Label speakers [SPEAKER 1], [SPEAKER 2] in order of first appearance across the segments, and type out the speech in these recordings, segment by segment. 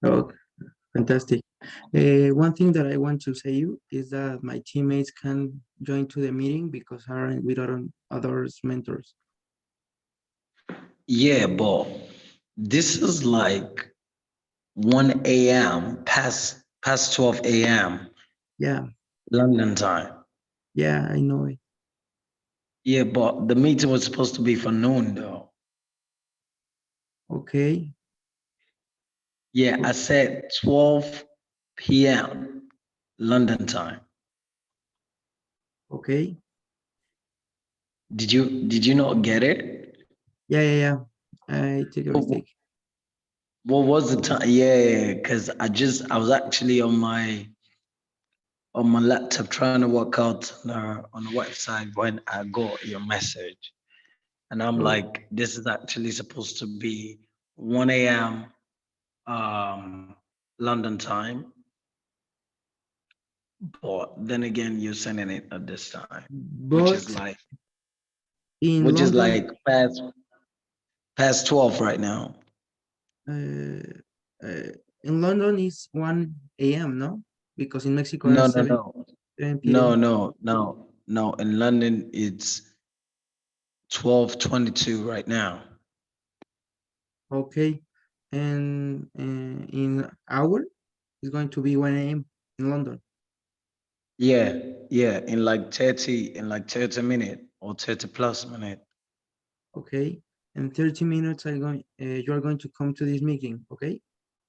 [SPEAKER 1] Oh, fantastic. One thing that I want to say you is that my teammates can join to the meeting because aren't with others mentors.
[SPEAKER 2] Yeah, but this is like 1 a.m. past 12 a.m.
[SPEAKER 1] Yeah,
[SPEAKER 2] London time.
[SPEAKER 1] yeah, I know it.
[SPEAKER 2] Yeah, but the meeting was supposed to be for noon though.
[SPEAKER 1] Okay,
[SPEAKER 2] Yeah, I said 12 p.m. London time.
[SPEAKER 1] okay.
[SPEAKER 2] Did you not get it?
[SPEAKER 1] Yeah, yeah, yeah. I take a
[SPEAKER 2] What,
[SPEAKER 1] mistake.
[SPEAKER 2] what was the time? Yeah, because I was actually on my laptop trying to work out on the website when I got your message. And I'm
[SPEAKER 1] Oh,
[SPEAKER 2] like, this is actually supposed to be 1 a.m. London time. But then again, you're sending it at this time,
[SPEAKER 1] but in
[SPEAKER 2] which is
[SPEAKER 1] London,
[SPEAKER 2] like past 12 right now.
[SPEAKER 1] uh, uh, in London is 1 a.m., no? Because in Mexico are
[SPEAKER 2] No, no,
[SPEAKER 1] 7,
[SPEAKER 2] no.
[SPEAKER 1] 7
[SPEAKER 2] No,
[SPEAKER 1] p.m.
[SPEAKER 2] no, no, no. In London, it's 12:22 right now.
[SPEAKER 1] Okay. And in hour, it's going to be 1 a.m. in London.
[SPEAKER 2] Yeah, yeah. In like 30 minute or 30 plus minute.
[SPEAKER 1] Okay. In 30 minutes, you are going to come to this meeting. Okay.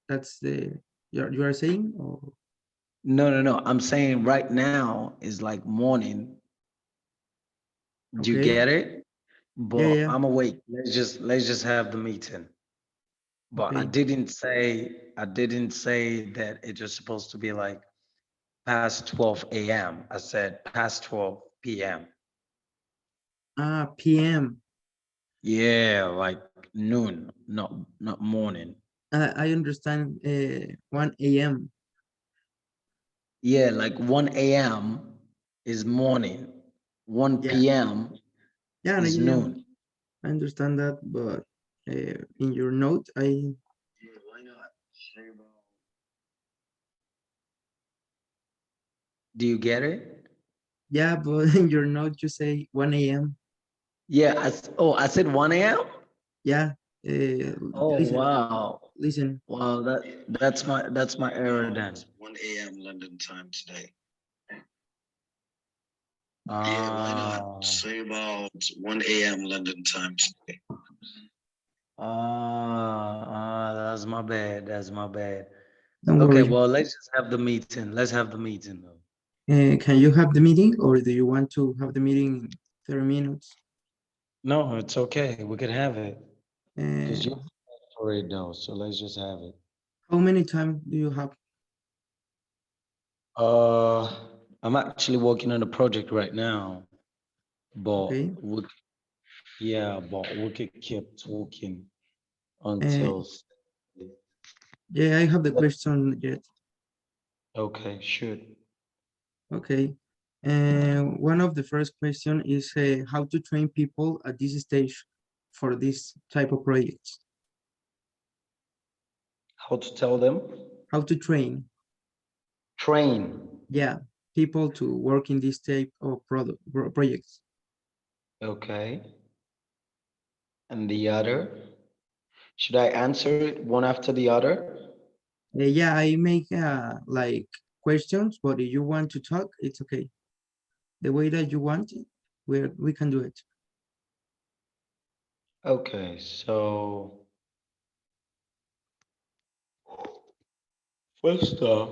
[SPEAKER 1] That's the, you are saying? Oh,
[SPEAKER 2] No, no, no. I'm saying right now is like morning. Do you
[SPEAKER 1] okay.
[SPEAKER 2] get it?
[SPEAKER 1] Yeah,
[SPEAKER 2] But
[SPEAKER 1] yeah.
[SPEAKER 2] I'm awake. Let's just have the meeting. But I
[SPEAKER 1] Okay.
[SPEAKER 2] didn't say I didn't say that it was supposed to be like past 12 a.m. I said past 12 p.m.
[SPEAKER 1] Ah, PM.
[SPEAKER 2] Yeah, like noon, not morning.
[SPEAKER 1] I understand 1 a.m.
[SPEAKER 2] Yeah, like 1 a.m. is morning. 1
[SPEAKER 1] Yeah.
[SPEAKER 2] p.m.
[SPEAKER 1] Yeah,
[SPEAKER 2] is
[SPEAKER 1] yeah, yeah.
[SPEAKER 2] noon.
[SPEAKER 1] I understand that, but in your note,
[SPEAKER 2] Do you get it?
[SPEAKER 1] yeah, but in your note, you say 1 a.m.
[SPEAKER 2] Yeah, I said 1 a.m.
[SPEAKER 1] Yeah.
[SPEAKER 2] Oh
[SPEAKER 1] Listen,
[SPEAKER 2] wow.
[SPEAKER 1] listen.
[SPEAKER 2] Wow, that's my error then. 1 a.m. London time today. Yeah, why not? Say about 1 a.m. London time today. That's my bad. That's my bad.
[SPEAKER 1] Don't
[SPEAKER 2] Okay,
[SPEAKER 1] worry.
[SPEAKER 2] well, let's just have the meeting. Let's have the meeting though.
[SPEAKER 1] Can you have the meeting or do you want to have the meeting in 30 minutes?
[SPEAKER 2] No, it's okay. We can have it because
[SPEAKER 1] Uh,
[SPEAKER 2] you're for it though. So let's just have it.
[SPEAKER 1] how many time do you have?
[SPEAKER 2] Uh, I'm actually working on a project right now,
[SPEAKER 1] Okay.
[SPEAKER 2] but we could keep talking
[SPEAKER 1] Uh,
[SPEAKER 2] until.
[SPEAKER 1] yeah, I have the question yet.
[SPEAKER 2] Okay, shoot.
[SPEAKER 1] Okay. One of the first question is how to train people at this stage for this type of projects.
[SPEAKER 2] How to tell them?
[SPEAKER 1] How to train,
[SPEAKER 2] Train.
[SPEAKER 1] yeah, people to work in this type of projects.
[SPEAKER 2] Okay. And the other? Should I answer it one after the other?
[SPEAKER 1] Yeah, I make like questions, but if you want to talk, it's okay. The way that you want it, we can do it.
[SPEAKER 2] Okay, so first off,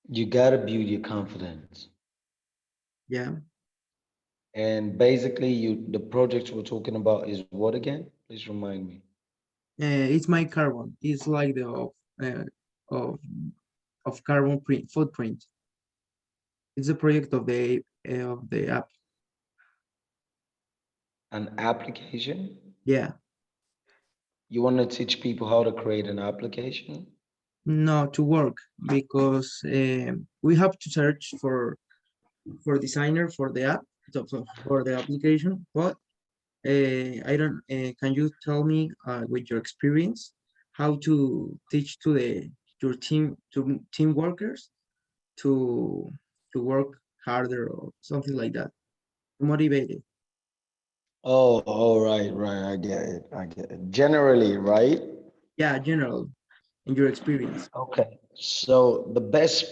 [SPEAKER 2] you gotta build your confidence.
[SPEAKER 1] Yeah,
[SPEAKER 2] And basically, the project we're talking about is what again? Please remind me.
[SPEAKER 1] it's my carbon. It's like the uh, of carbon print footprint. It's a project of the app.
[SPEAKER 2] An application?
[SPEAKER 1] Yeah,
[SPEAKER 2] You want to teach people how to create an application?
[SPEAKER 1] no to work because we have to search for designer for the app for the application, but I don't. Can you tell me with your experience how to teach to the your team workers to work harder or something like that, motivated?
[SPEAKER 2] Oh, all right, right. I get it. I get it. Generally, right?
[SPEAKER 1] Yeah, general in your experience.
[SPEAKER 2] Okay. So the best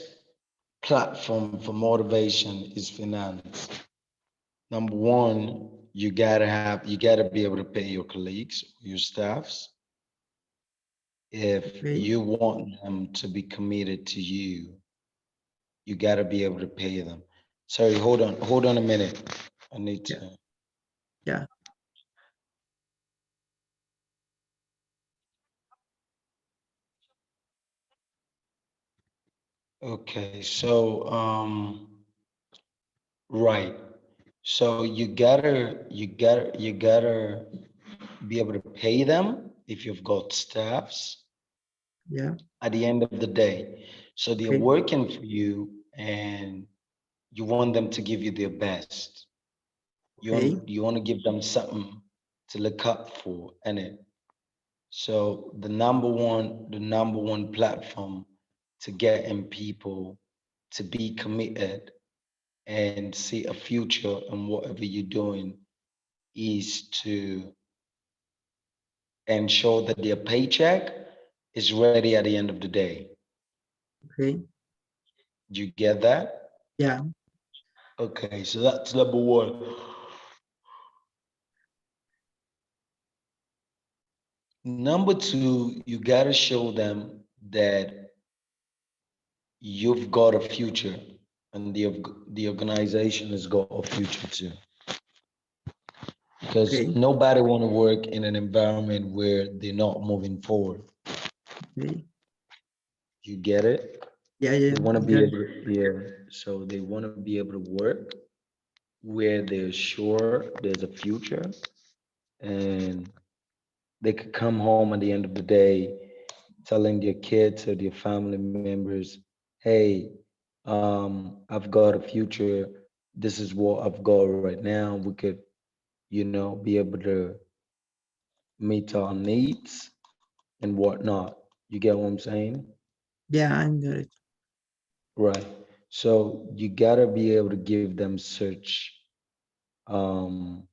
[SPEAKER 2] platform for motivation is finance. Number one, you gotta be able to pay your colleagues, your staffs. If
[SPEAKER 1] Okay.
[SPEAKER 2] you want them to be committed to you gotta be able to pay them. Sorry, hold on a minute. I need
[SPEAKER 1] Yeah.
[SPEAKER 2] to.
[SPEAKER 1] Yeah.
[SPEAKER 2] Okay, so right. So you gotta be able to pay them if you've got staffs
[SPEAKER 1] Yeah.
[SPEAKER 2] at the end of the day. So they're
[SPEAKER 1] Okay.
[SPEAKER 2] working for you and you want them to give you their best.
[SPEAKER 1] Okay.
[SPEAKER 2] You want to give them something to look up for, and it. So the number one platform to getting people to be committed and see a future in whatever you're doing is to ensure that their paycheck is ready at the end of the day.
[SPEAKER 1] Okay.
[SPEAKER 2] Do you get that?
[SPEAKER 1] Yeah.
[SPEAKER 2] Okay, so that's number one. Number two, you gotta show them that you've got a future and the organization has got a future too. Because
[SPEAKER 1] Okay.
[SPEAKER 2] nobody want to work in an environment where they're not moving forward.
[SPEAKER 1] Okay.
[SPEAKER 2] You get it?
[SPEAKER 1] Yeah.
[SPEAKER 2] They
[SPEAKER 1] Yeah.
[SPEAKER 2] want to
[SPEAKER 1] I
[SPEAKER 2] be
[SPEAKER 1] got it.
[SPEAKER 2] able to, yeah. So they want to be able to work where they're sure there's a future and they could come home at the end of the day telling their kids or their family members, hey, I've got a future. This is what I've got right now. We could, be able to meet our needs and whatnot. You get what I'm saying?
[SPEAKER 1] Yeah, I got it.
[SPEAKER 2] Right. So you gotta be able to give them um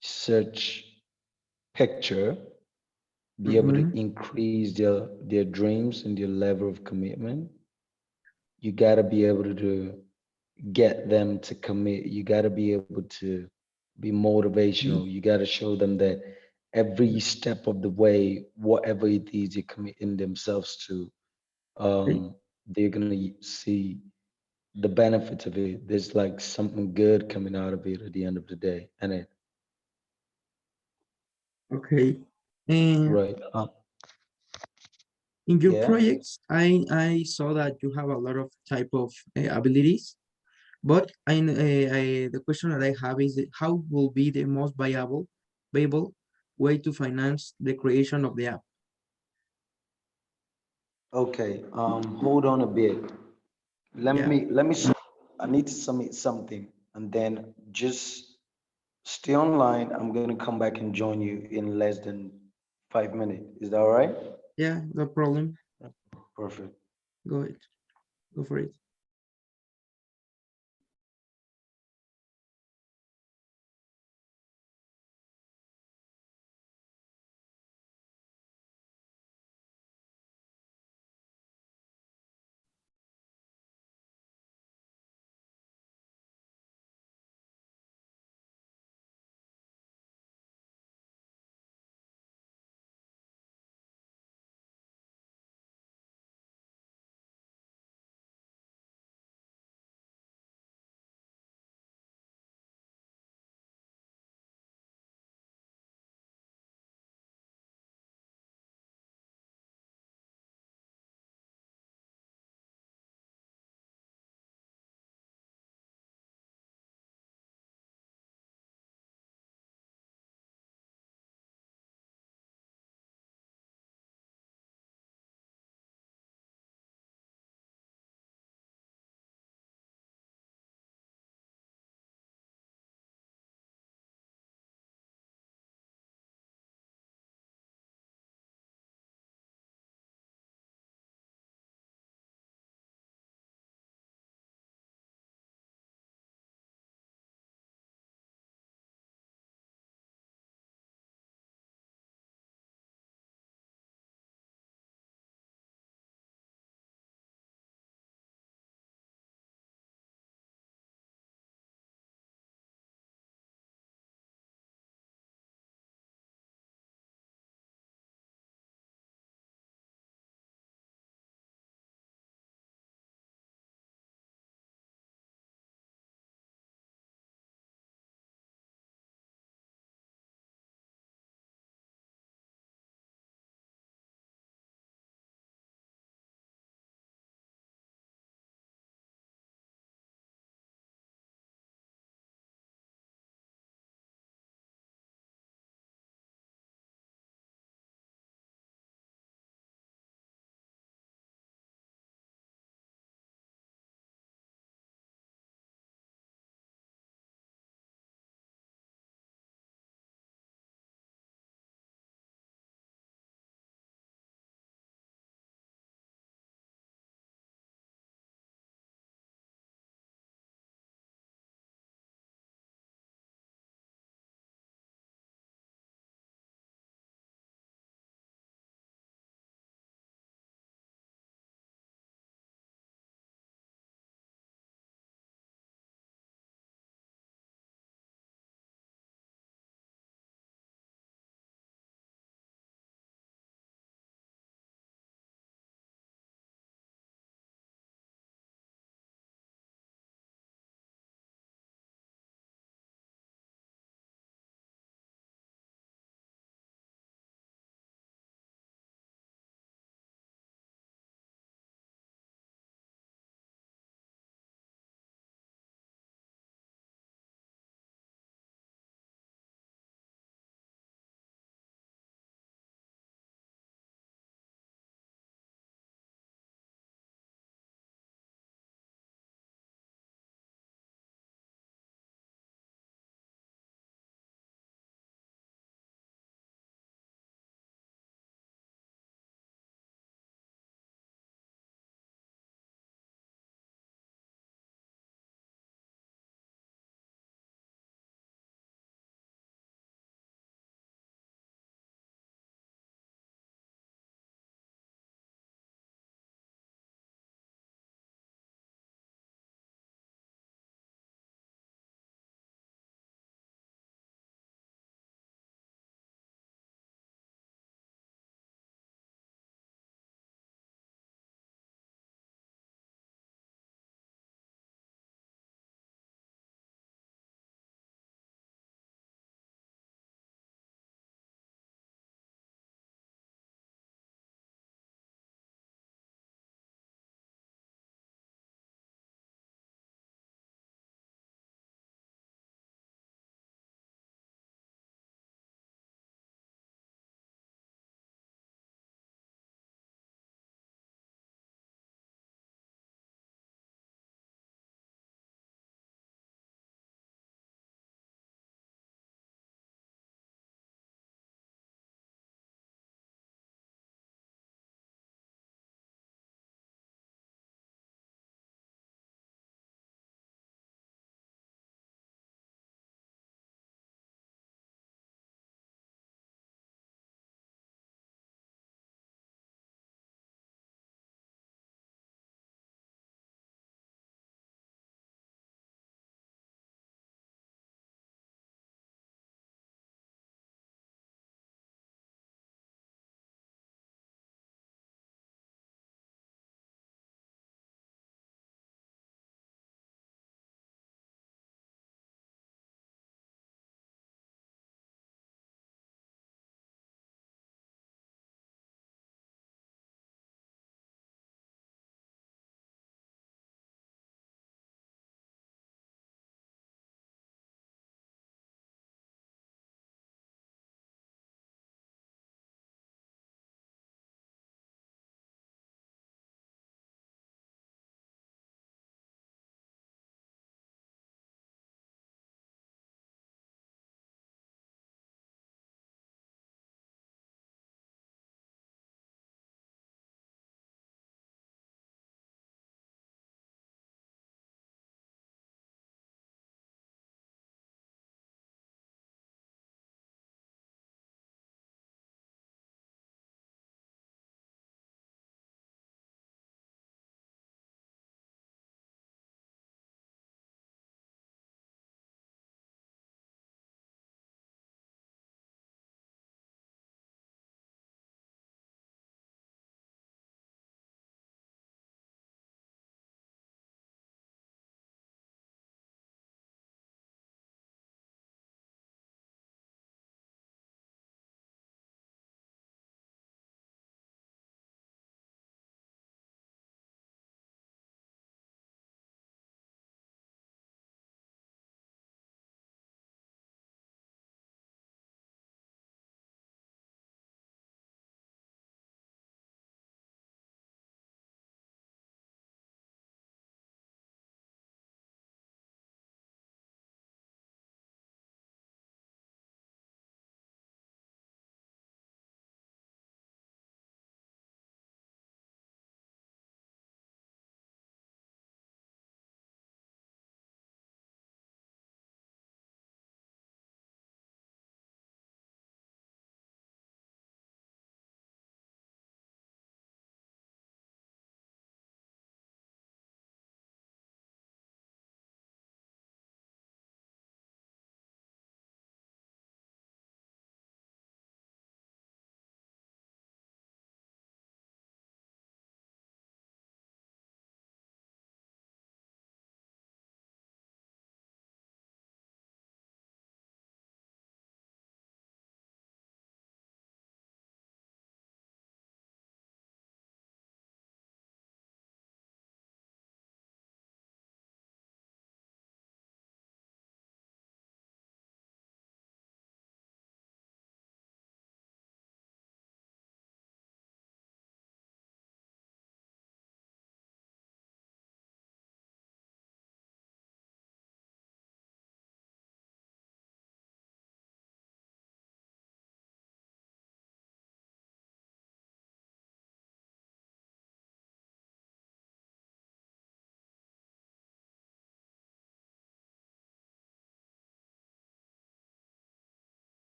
[SPEAKER 2] search picture, be able to
[SPEAKER 1] Mm-hmm.
[SPEAKER 2] increase their dreams and their level of commitment. You gotta be able to get them to commit. You got to be able to be motivational.
[SPEAKER 1] Okay.
[SPEAKER 2] You got to show them that every step of the way, whatever it is they're committing themselves to,
[SPEAKER 1] Okay.
[SPEAKER 2] they're gonna see the benefits of it. There's like something good coming out of it at the end of the day, and it
[SPEAKER 1] Okay. And
[SPEAKER 2] right.
[SPEAKER 1] in your
[SPEAKER 2] Yeah.
[SPEAKER 1] projects, I saw that you have a lot of type of abilities, but the question that I have is how will be the most viable way to finance the creation of the app?
[SPEAKER 2] Okay. Hold on a bit.
[SPEAKER 1] Yeah.
[SPEAKER 2] Let me. I need to submit something, and then just stay online. I'm gonna come back and join you in less than 5 minutes. Is that all right?
[SPEAKER 1] Yeah. No problem.
[SPEAKER 2] Perfect.
[SPEAKER 1] Go ahead. Go for it.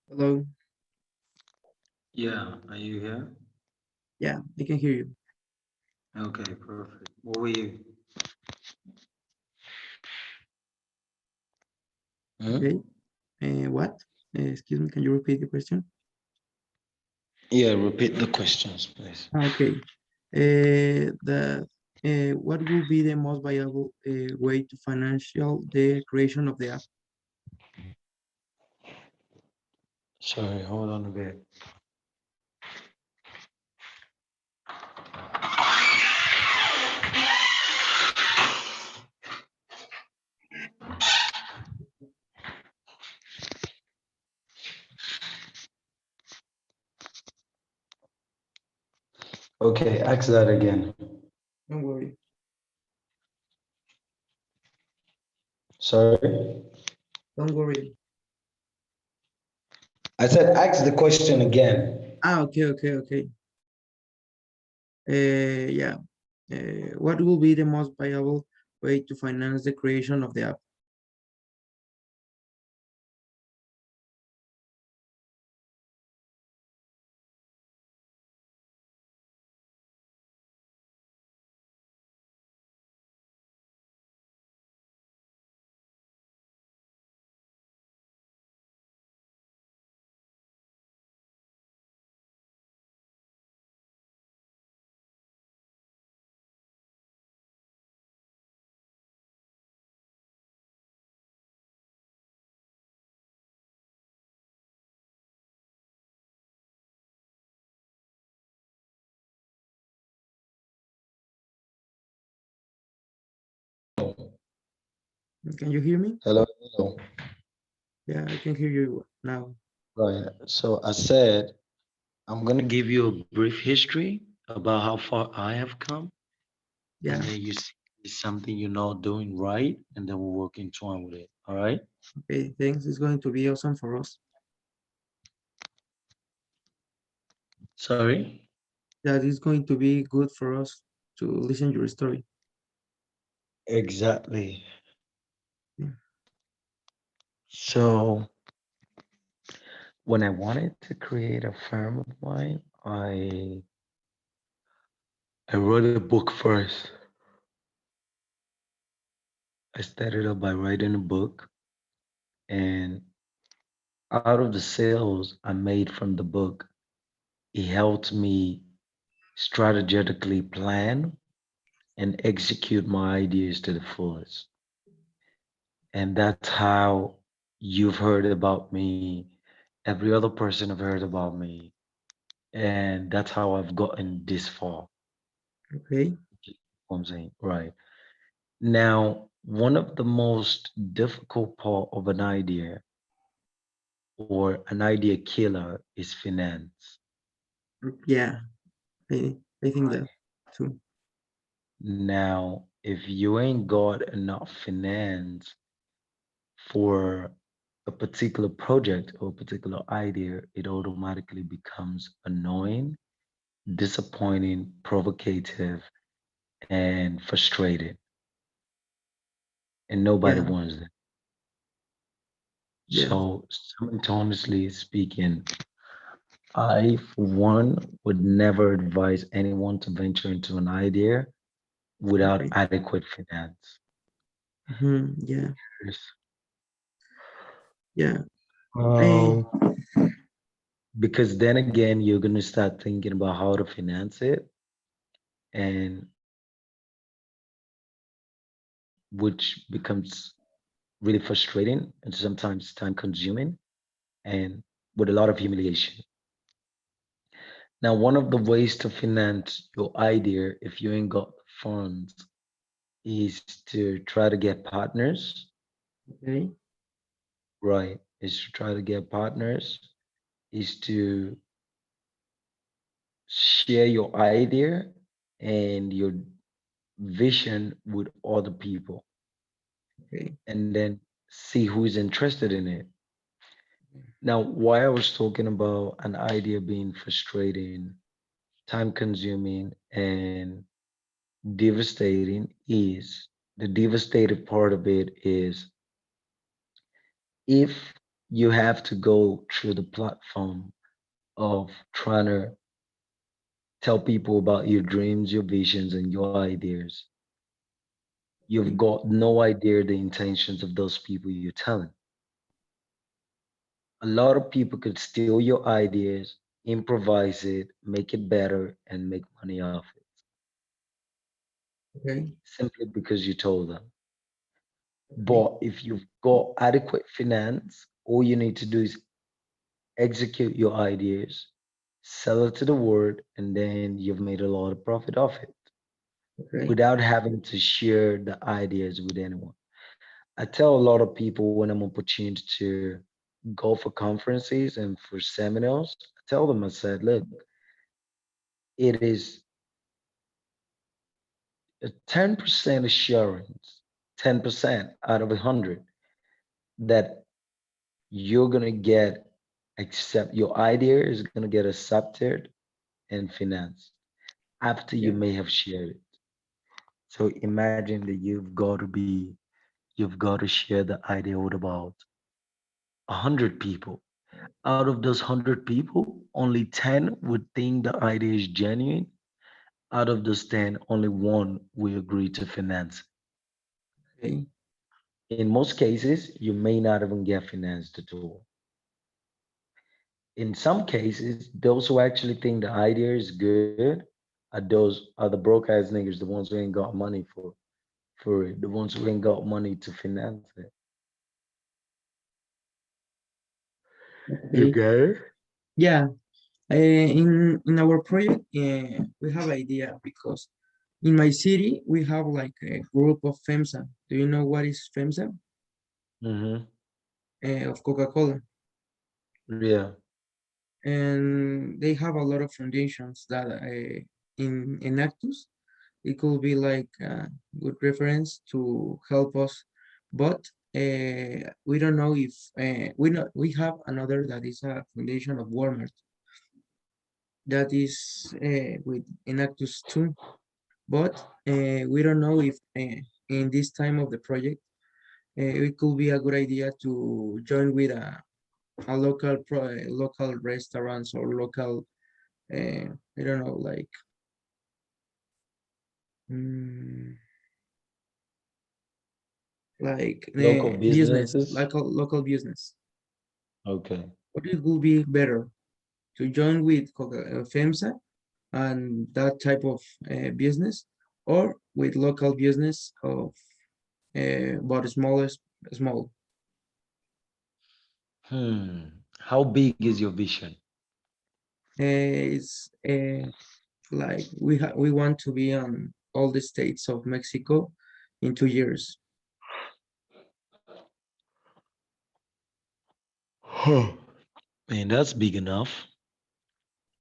[SPEAKER 1] Hello.
[SPEAKER 2] Yeah, are you here?
[SPEAKER 1] Yeah, I can hear you.
[SPEAKER 2] Okay, perfect. What were you? Hmm?
[SPEAKER 1] Okay. What? Excuse me, can you repeat the question?
[SPEAKER 2] Yeah, repeat the questions, please.
[SPEAKER 1] Okay. The what will be the most viable way to financial the creation of the app?
[SPEAKER 2] Sorry, hold on a bit. Okay, ask that again.
[SPEAKER 1] Don't worry.
[SPEAKER 2] Sorry?
[SPEAKER 1] Don't worry.
[SPEAKER 2] I said ask the question again.
[SPEAKER 1] Okay, okay, okay. Yeah. What will be the most viable way to finance the creation of the app? Can you hear me?
[SPEAKER 2] Hello, hello.
[SPEAKER 1] Yeah, I can hear you now.
[SPEAKER 2] Right. So I said I'm gonna give you a brief history about how far I have come, and
[SPEAKER 1] Yeah.
[SPEAKER 2] then you see something you're not doing right, and then we'll work into on with it. All right?
[SPEAKER 1] Okay. Thanks. It's going to be awesome for us.
[SPEAKER 2] Sorry?
[SPEAKER 1] That is going to be good for us to listen your story.
[SPEAKER 2] Exactly.
[SPEAKER 1] Yeah.
[SPEAKER 2] So when I wanted to create a firm of mine, I wrote a book first. I started up by writing a book, and out of the sales I made from the book, it helped me strategically plan and execute my ideas to the fullest. And that's how you've heard about me. Every other person have heard about me. And that's how I've gotten this far.
[SPEAKER 1] Okay.
[SPEAKER 2] You know what I'm saying? Right. Now, one of the most difficult part of an idea or an idea killer is finance.
[SPEAKER 1] Yeah. I think that
[SPEAKER 2] Right.
[SPEAKER 1] too.
[SPEAKER 2] Now, if you ain't got enough finance for a particular project or a particular idea, it automatically becomes annoying, disappointing, provocative, and frustrated. And nobody
[SPEAKER 1] Yeah.
[SPEAKER 2] wants that.
[SPEAKER 1] Yes.
[SPEAKER 2] So, simultaneously speaking, I, for one, would never advise anyone to venture into an idea without
[SPEAKER 1] Okay.
[SPEAKER 2] adequate finance.
[SPEAKER 1] Yeah.
[SPEAKER 2] Yes.
[SPEAKER 1] Yeah. I
[SPEAKER 2] Um, because then again, you're going to start thinking about how to finance it, and which becomes really frustrating and sometimes time consuming and with a lot of humiliation. Now, one of the ways to finance your idea if you ain't got funds is to try to get partners,
[SPEAKER 1] okay.
[SPEAKER 2] right? Is to try to get partners, is to share your idea and your vision with other people
[SPEAKER 1] Okay.
[SPEAKER 2] and then see who is interested in it. Now, why I was talking about an idea being frustrating, time consuming, and devastating is the devastating part of it is if you have to go through the platform of trying to tell people about your dreams, your visions, and your ideas. You've
[SPEAKER 1] Okay.
[SPEAKER 2] got no idea the intentions of those people you're telling. A lot of people could steal your ideas, improvise it, make it better, and make money off it
[SPEAKER 1] Okay.
[SPEAKER 2] simply because you told them.
[SPEAKER 1] Okay.
[SPEAKER 2] But if you've got adequate finance, all you need to do is execute your ideas, sell it to the world, and then you've made a lot of profit off it
[SPEAKER 1] Okay.
[SPEAKER 2] without having to share the ideas with anyone. I tell a lot of people when I'm opportunity to go for conferences and for seminars, I tell them, I said, look, it is a 10% assurance, 10% out of 100 that you're going to get accept your idea is going to get accepted and financed after you
[SPEAKER 1] Yeah.
[SPEAKER 2] may have shared it. So imagine that you've got to share the idea with about 100 people. Out of those 100 people, only 10 would think the idea is genuine. Out of those 10, only one will agree to finance.
[SPEAKER 1] Okay.
[SPEAKER 2] In most cases, you may not even get financed at all. In some cases, those who actually think the idea is good are the broke ass niggas, the ones who ain't got money for it, the ones who ain't got money to finance it. You
[SPEAKER 1] Okay.
[SPEAKER 2] get it?
[SPEAKER 1] Yeah. In our project, we have idea because in my city we have like a group of FEMSA. Do you know what is FEMSA?
[SPEAKER 2] Mm-hmm.
[SPEAKER 1] Of Coca-Cola,
[SPEAKER 2] Yeah.
[SPEAKER 1] and they have a lot of foundations that in Actus it could be like a good reference to help us, but we don't know if we have another that is a foundation of Walmart that is with Enactus 2, but we don't know if in this time of the project it could be a good idea to join with a local restaurants or local I don't know like mm, like
[SPEAKER 2] Local
[SPEAKER 1] business
[SPEAKER 2] businesses.
[SPEAKER 1] local business.
[SPEAKER 2] Okay.
[SPEAKER 1] What it would be better to join with FEMSA and that type of business, or with local business of but small.
[SPEAKER 2] How big is your vision?
[SPEAKER 1] It's like we want to be on all the states of Mexico in 2 years.
[SPEAKER 2] Huh. Man, that's big enough.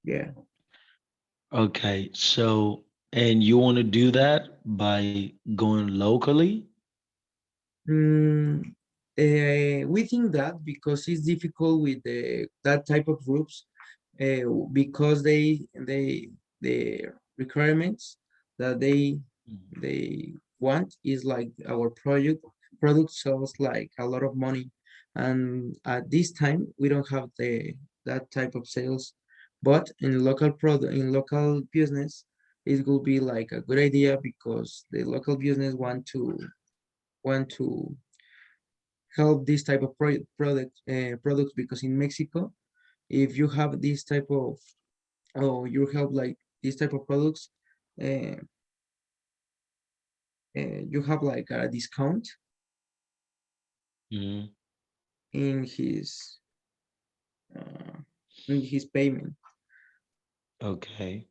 [SPEAKER 1] Yeah.
[SPEAKER 2] Okay, so and you want to do that by going locally?
[SPEAKER 1] Mm, we think that because it's difficult with that type of groups, because the requirements that they want is like our product sells like a lot of money, and at this time we don't have the that type of sales, but in local product in local business it will be like a good idea because the local business want to help this type of products because in Mexico, if you have this type of or you help like this type of products, uh, you have like a discount
[SPEAKER 2] Mhm.
[SPEAKER 1] in his uh, in his payment.
[SPEAKER 2] Okay.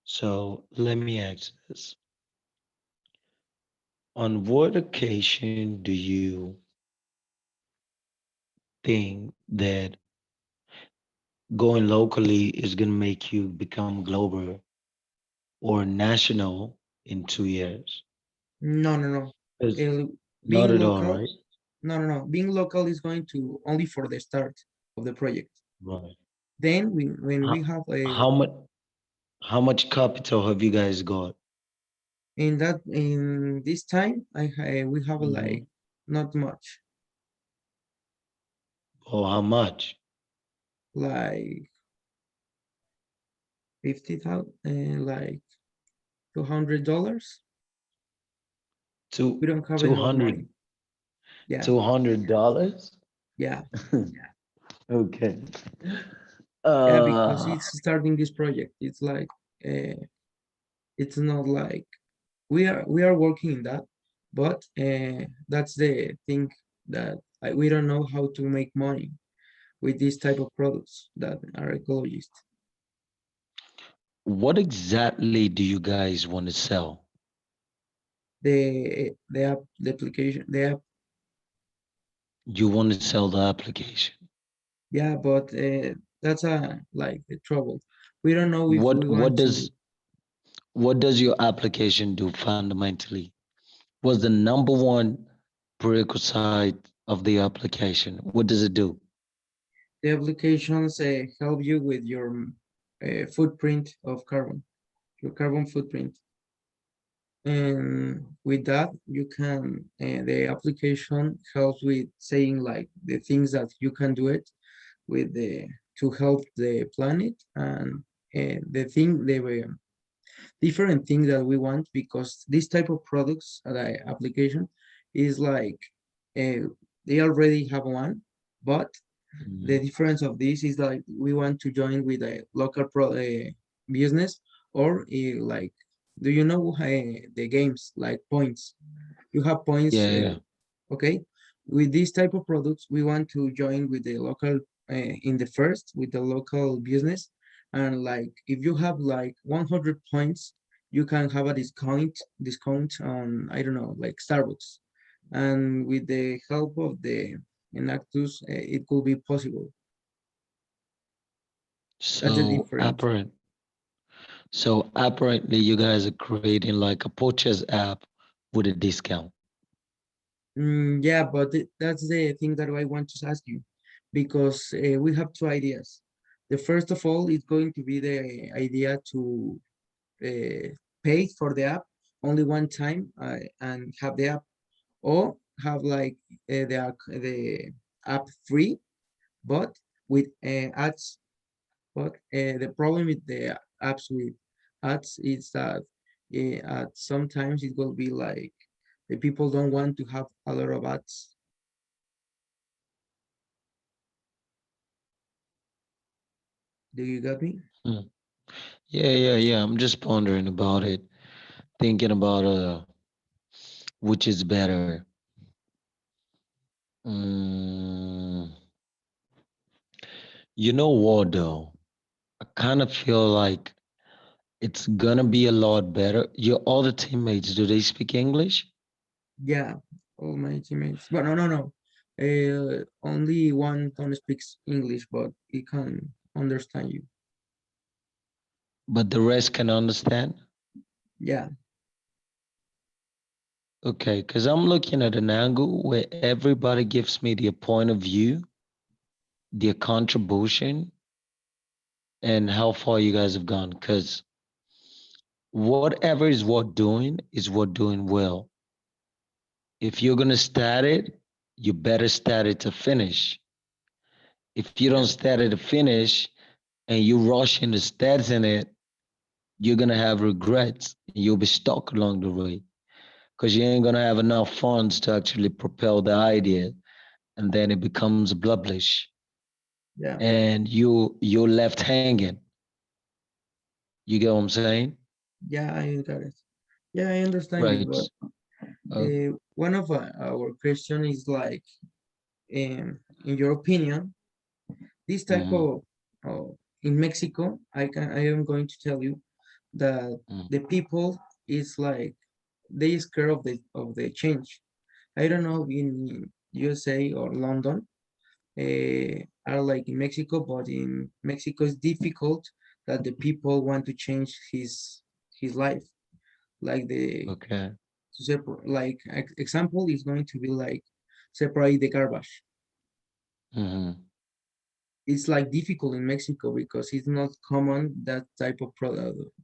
[SPEAKER 2] So let me ask this. On what occasion do you think that going locally is going to make you become global or national in 2 years?
[SPEAKER 1] No, no, no.
[SPEAKER 2] Because not
[SPEAKER 1] Being
[SPEAKER 2] at all,
[SPEAKER 1] local,
[SPEAKER 2] right?
[SPEAKER 1] no, no, no. Being local is going to only for the start of the project.
[SPEAKER 2] Right.
[SPEAKER 1] Then when we
[SPEAKER 2] How,
[SPEAKER 1] have a
[SPEAKER 2] how much how much capital have you guys got?
[SPEAKER 1] in this time we have like
[SPEAKER 2] Hmm.
[SPEAKER 1] not much.
[SPEAKER 2] Oh, how much?
[SPEAKER 1] like 50,000, like $200. We
[SPEAKER 2] Two
[SPEAKER 1] don't have
[SPEAKER 2] two
[SPEAKER 1] enough
[SPEAKER 2] hundred
[SPEAKER 1] money. Yeah,
[SPEAKER 2] $200?
[SPEAKER 1] yeah,
[SPEAKER 2] Okay.
[SPEAKER 1] yeah. Because
[SPEAKER 2] Uh,
[SPEAKER 1] it's starting this project. It's like uh, it's not like we are working in that, but that's the thing that we don't know how to make money with this type of products that are ecologist.
[SPEAKER 2] what exactly do you guys want to sell?
[SPEAKER 1] The app, the application, the app.
[SPEAKER 2] You want to sell the application.
[SPEAKER 1] Yeah, but that's like the trouble. We don't know if
[SPEAKER 2] What
[SPEAKER 1] we
[SPEAKER 2] what
[SPEAKER 1] want
[SPEAKER 2] does
[SPEAKER 1] to.
[SPEAKER 2] what does your application do fundamentally? What's the number one prerequisite of the application? What does it do?
[SPEAKER 1] The applications help you with your footprint of carbon, your carbon footprint. And with that, you can, the application helps with saying like the things that you can do it with the to help the planet and the different things that we want because this type of products application is like uh, they already have one, but the
[SPEAKER 2] Mhm.
[SPEAKER 1] difference of this is like we want to join with a local business or like do you know the games like points? You have points,
[SPEAKER 2] Yeah, yeah.
[SPEAKER 1] okay? With this type of products, we want to join with the local in the first with the local business, and like if you have like 100 points, you can have a discount on I don't know like Starbucks, and with the help of the Enactus, it could be possible. That's the
[SPEAKER 2] So
[SPEAKER 1] difference.
[SPEAKER 2] apparent. So apparently, you guys are creating like a purchase app with a discount.
[SPEAKER 1] Yeah, but that's the thing that I want to ask you, because we have two ideas. The first of all is going to be the idea to uh, pay for the app only one time and have the app, or have like the app free, but with ads. But the problem with the apps with ads is that sometimes it will be like the people don't want to have a lot of ads. Do you get me?
[SPEAKER 2] Hmm. Yeah, yeah, yeah. I'm just pondering about it, thinking about which is better. Mm, you know what though? I kind of feel like it's gonna be a lot better. Your other teammates, do they speak English?
[SPEAKER 1] Yeah, all my teammates. But no, no, no. Only one don't speaks English, but he can understand you.
[SPEAKER 2] But the rest can understand?
[SPEAKER 1] Yeah,
[SPEAKER 2] Okay, because I'm looking at an angle where everybody gives me their point of view, their contribution, and how far you guys have gone. Because whatever is what doing well. If you're gonna start it, you better start it to finish. If you don't
[SPEAKER 1] yeah,
[SPEAKER 2] start it to finish and you rush into starting it, you're gonna have regrets and you'll be stuck along the way because you ain't gonna have enough funds to actually propel the idea, and then it becomes blubblish
[SPEAKER 1] yeah,
[SPEAKER 2] and you're left hanging. You get what I'm saying?
[SPEAKER 1] yeah. I got it. Yeah, I understand you.
[SPEAKER 2] Right.
[SPEAKER 1] But one of our question is like, in your opinion, this type
[SPEAKER 2] Mm-hmm.
[SPEAKER 1] of in Mexico, I am going to tell you that the people is like they scared of the change. I don't know in USA or London are like in Mexico, but in Mexico it's difficult that the people want to change his life. Like the
[SPEAKER 2] Okay.
[SPEAKER 1] to separate, like example is going to be like separate the garbage.
[SPEAKER 2] Mm-hmm.
[SPEAKER 1] It's like difficult in Mexico because it's not common that type of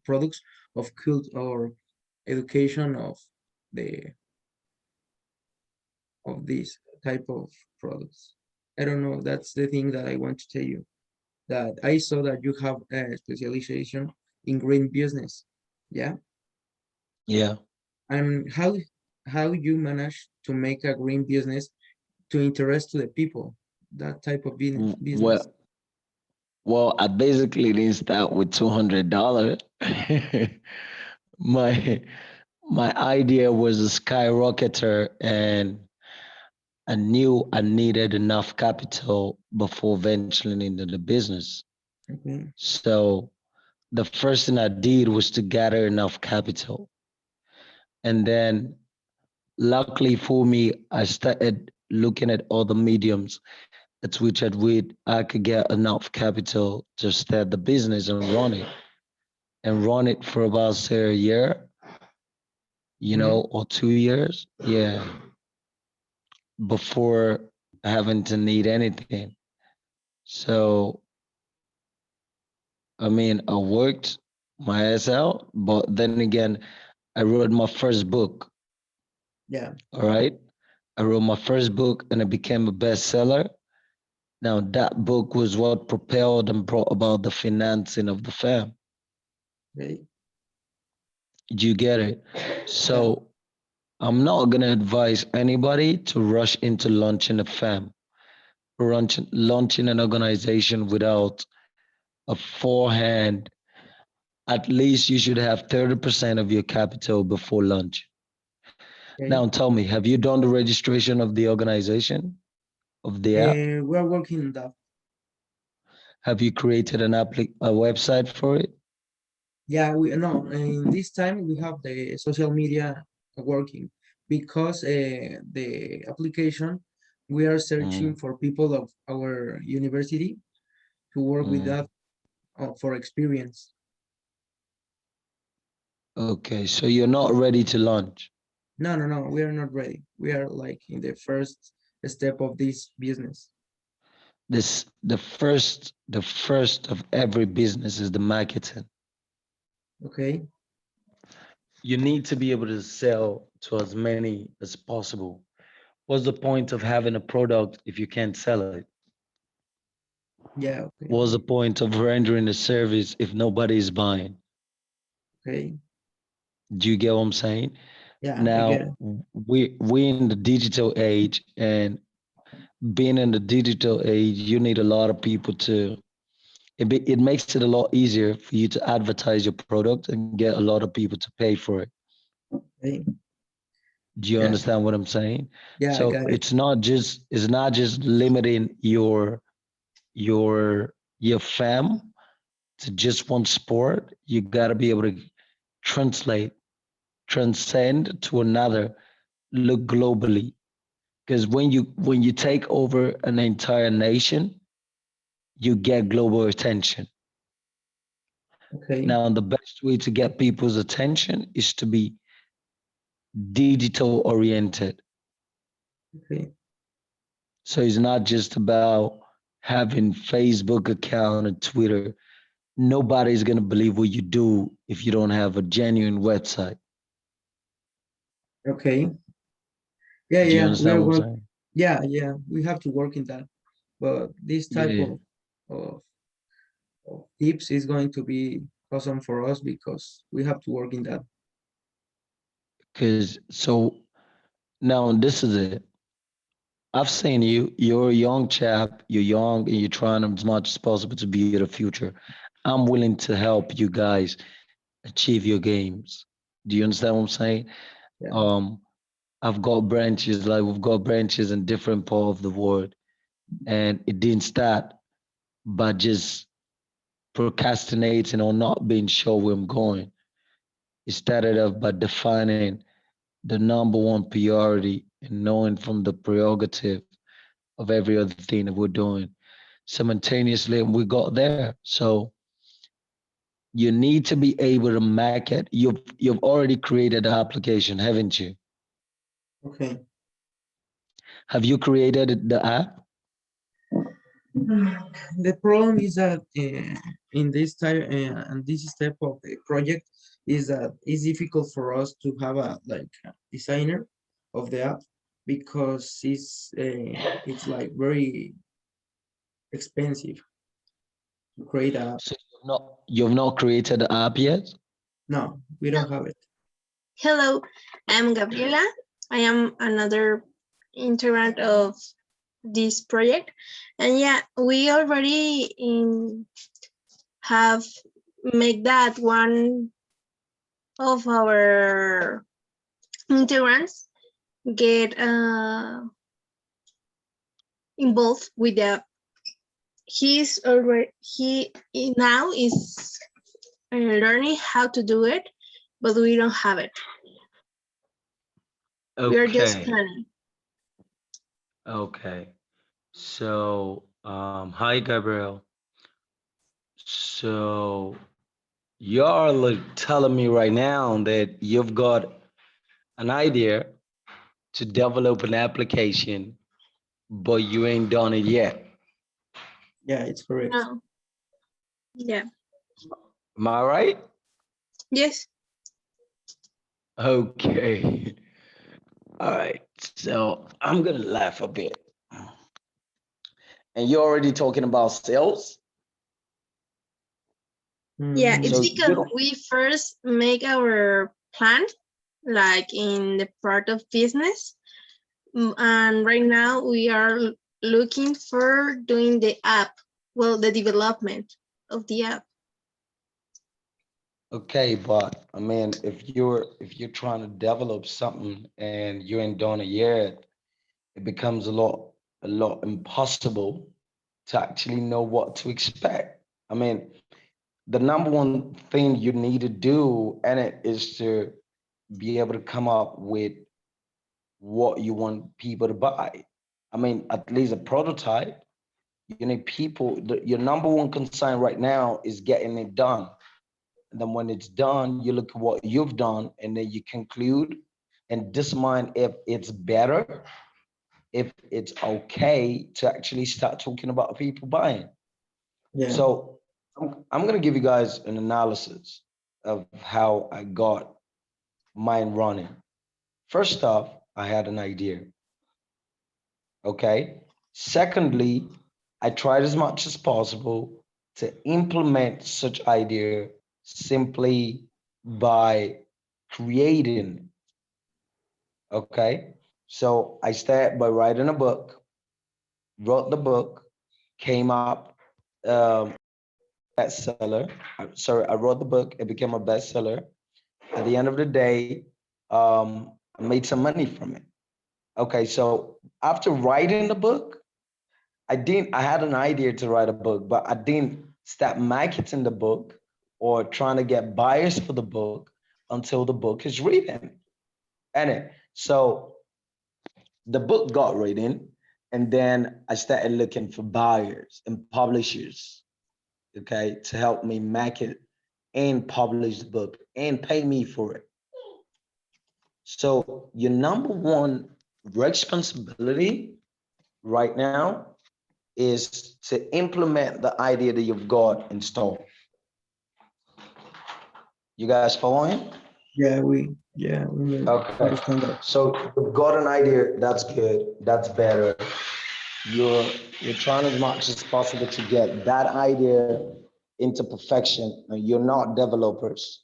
[SPEAKER 1] products of cult or education the of this type of products. I don't know. That's the thing that I want to tell you. That I saw that you have a specialization in green business. Yeah.
[SPEAKER 2] Yeah.
[SPEAKER 1] And how you manage to make a green business to interest to the people, that type of business.
[SPEAKER 2] Well, I basically didn't start with $200. my my idea was a skyrocketer, and I knew I needed enough capital before venturing into the business.
[SPEAKER 1] Okay.
[SPEAKER 2] So the first thing I did was to gather enough capital. And then luckily for me, I started looking at other mediums at which I could get enough capital to start the business and run it for about say a year,
[SPEAKER 1] Hmm.
[SPEAKER 2] or 2 years. Yeah. Before having to need anything. So I mean, I worked my ass out, but then again, I wrote my first book.
[SPEAKER 1] Yeah.
[SPEAKER 2] All right. I wrote my first book and it became a bestseller. Now, that book was what propelled and brought about the financing of the firm.
[SPEAKER 1] Okay.
[SPEAKER 2] Do you get it?
[SPEAKER 1] Yeah.
[SPEAKER 2] So, I'm not going to advise anybody to rush into launching a firm, launching an organization without a forehand. At least you should have 30% of your capital before launch.
[SPEAKER 1] Okay.
[SPEAKER 2] Now tell me, have you done the registration of the organization, of the app?
[SPEAKER 1] We are working on that.
[SPEAKER 2] Have you created a website for it?
[SPEAKER 1] Yeah, we no. In this time we have the social media working because the application we are searching
[SPEAKER 2] Mm,
[SPEAKER 1] for people of our university to work with that
[SPEAKER 2] mm.
[SPEAKER 1] for experience.
[SPEAKER 2] Okay, so you're not ready to launch.
[SPEAKER 1] No, no, no. We are not ready. We are like in the first step of this business.
[SPEAKER 2] The first of every business is the marketing.
[SPEAKER 1] Okay.
[SPEAKER 2] You need to be able to sell to as many as possible. What's the point of having a product if you can't sell it?
[SPEAKER 1] Yeah. Okay.
[SPEAKER 2] What's the point of rendering a service if nobody is buying?
[SPEAKER 1] Okay.
[SPEAKER 2] Do you get what I'm saying?
[SPEAKER 1] Yeah, I get it.
[SPEAKER 2] Now we in the digital age, and being in the digital age, you need a lot of people to. It makes it a lot easier for you to advertise your product and get a lot of people to pay for it.
[SPEAKER 1] Okay.
[SPEAKER 2] Do you
[SPEAKER 1] Yeah.
[SPEAKER 2] understand what I'm saying?
[SPEAKER 1] Yeah, I
[SPEAKER 2] So
[SPEAKER 1] got it.
[SPEAKER 2] it's not just limiting your fam to just one sport. You got to be able to translate, transcend to another, look globally. Because when you take over an entire nation, you get global attention.
[SPEAKER 1] Okay.
[SPEAKER 2] Now, the best way to get people's attention is to be digital oriented.
[SPEAKER 1] Okay.
[SPEAKER 2] So it's not just about having Facebook account and Twitter. Nobody's gonna believe what you do if you don't have a genuine website.
[SPEAKER 1] Okay. Yeah,
[SPEAKER 2] Do you
[SPEAKER 1] yeah. We
[SPEAKER 2] understand
[SPEAKER 1] are
[SPEAKER 2] what I'm
[SPEAKER 1] work.
[SPEAKER 2] saying?
[SPEAKER 1] Yeah, yeah. We have to work in that. But this type
[SPEAKER 2] Yeah.
[SPEAKER 1] of, of tips is going to be awesome for us because we have to work in that.
[SPEAKER 2] Cause so now this is it. I've seen you. You're a young chap. You're young and you're trying as much as possible to be the future. I'm willing to help you guys achieve your games. Do you understand what I'm saying?
[SPEAKER 1] Yeah.
[SPEAKER 2] Um, I've got branches, like we've got branches in different parts of the world, and it didn't start by just procrastinating or not being sure where I'm going. It started off by defining the number one priority and knowing from the prerogative of every other thing that we're doing simultaneously, and we got there. So you need to be able to market. You've already created the application, haven't you?
[SPEAKER 1] Okay.
[SPEAKER 2] Have you created the app?
[SPEAKER 1] The problem is that in this type and this step of the project is that it's difficult for us to have a like a designer of the app because it's like very expensive to create a app.
[SPEAKER 2] So you've not created the app yet?
[SPEAKER 1] No, we don't have it.
[SPEAKER 3] Hello, I'm Gabriela. I am another integrant of this project. And yeah, we already have made that one of our integrants get involved with the he now is learning how to do it, but we don't have it. We are just
[SPEAKER 2] Okay.
[SPEAKER 3] planning.
[SPEAKER 2] Okay. So, hi Gabriel. So you're like telling me right now that you've got an idea to develop an application, but you ain't done it yet.
[SPEAKER 1] Yeah, it's correct.
[SPEAKER 3] No. Yeah.
[SPEAKER 2] Am I right?
[SPEAKER 3] Yes.
[SPEAKER 2] Okay. All right. So I'm gonna laugh a bit. And you're already talking about sales.
[SPEAKER 3] Yeah, it's
[SPEAKER 2] So
[SPEAKER 1] Mm,
[SPEAKER 2] you
[SPEAKER 3] because
[SPEAKER 2] don't.
[SPEAKER 3] we first make our plan, like in the part of business. And right now we are looking for doing the app, well, the development of the app.
[SPEAKER 2] Okay, but I mean, if you're trying to develop something and you ain't done it yet, it becomes a lot impossible to actually know what to expect. I mean, the number one thing you need to do and it is to be able to come up with what you want people to buy. I mean, at least a prototype. You need people. Your number one concern right now is getting it done. And then when it's done, you look at what you've done, and then you conclude and determine if it's better, if it's okay to actually start talking about people buying.
[SPEAKER 1] yeah,
[SPEAKER 2] So I'm going to give you guys an analysis of how I got mine running. First off, I had an idea. Okay. Secondly, I tried as much as possible to implement such idea simply by creating. Okay. So I started by writing a book, wrote the book, came up bestseller. Sorry, I wrote the book, it became a bestseller. At the end of the day, I made some money from it. Okay, so after writing the book, I had an idea to write a book, but I didn't start marketing the book or trying to get buyers for the book until the book is written. And so the book got written, and then I started looking for buyers and publishers, okay, to help me market and publish the book and pay me for it. So your number one responsibility right now is to implement the idea that you've got installed. You guys following?
[SPEAKER 1] yeah, we
[SPEAKER 2] Okay.
[SPEAKER 1] understand that.
[SPEAKER 2] So you've got an idea, that's good, that's better. You're you're trying as much as possible to get that idea into perfection. And you're not developers.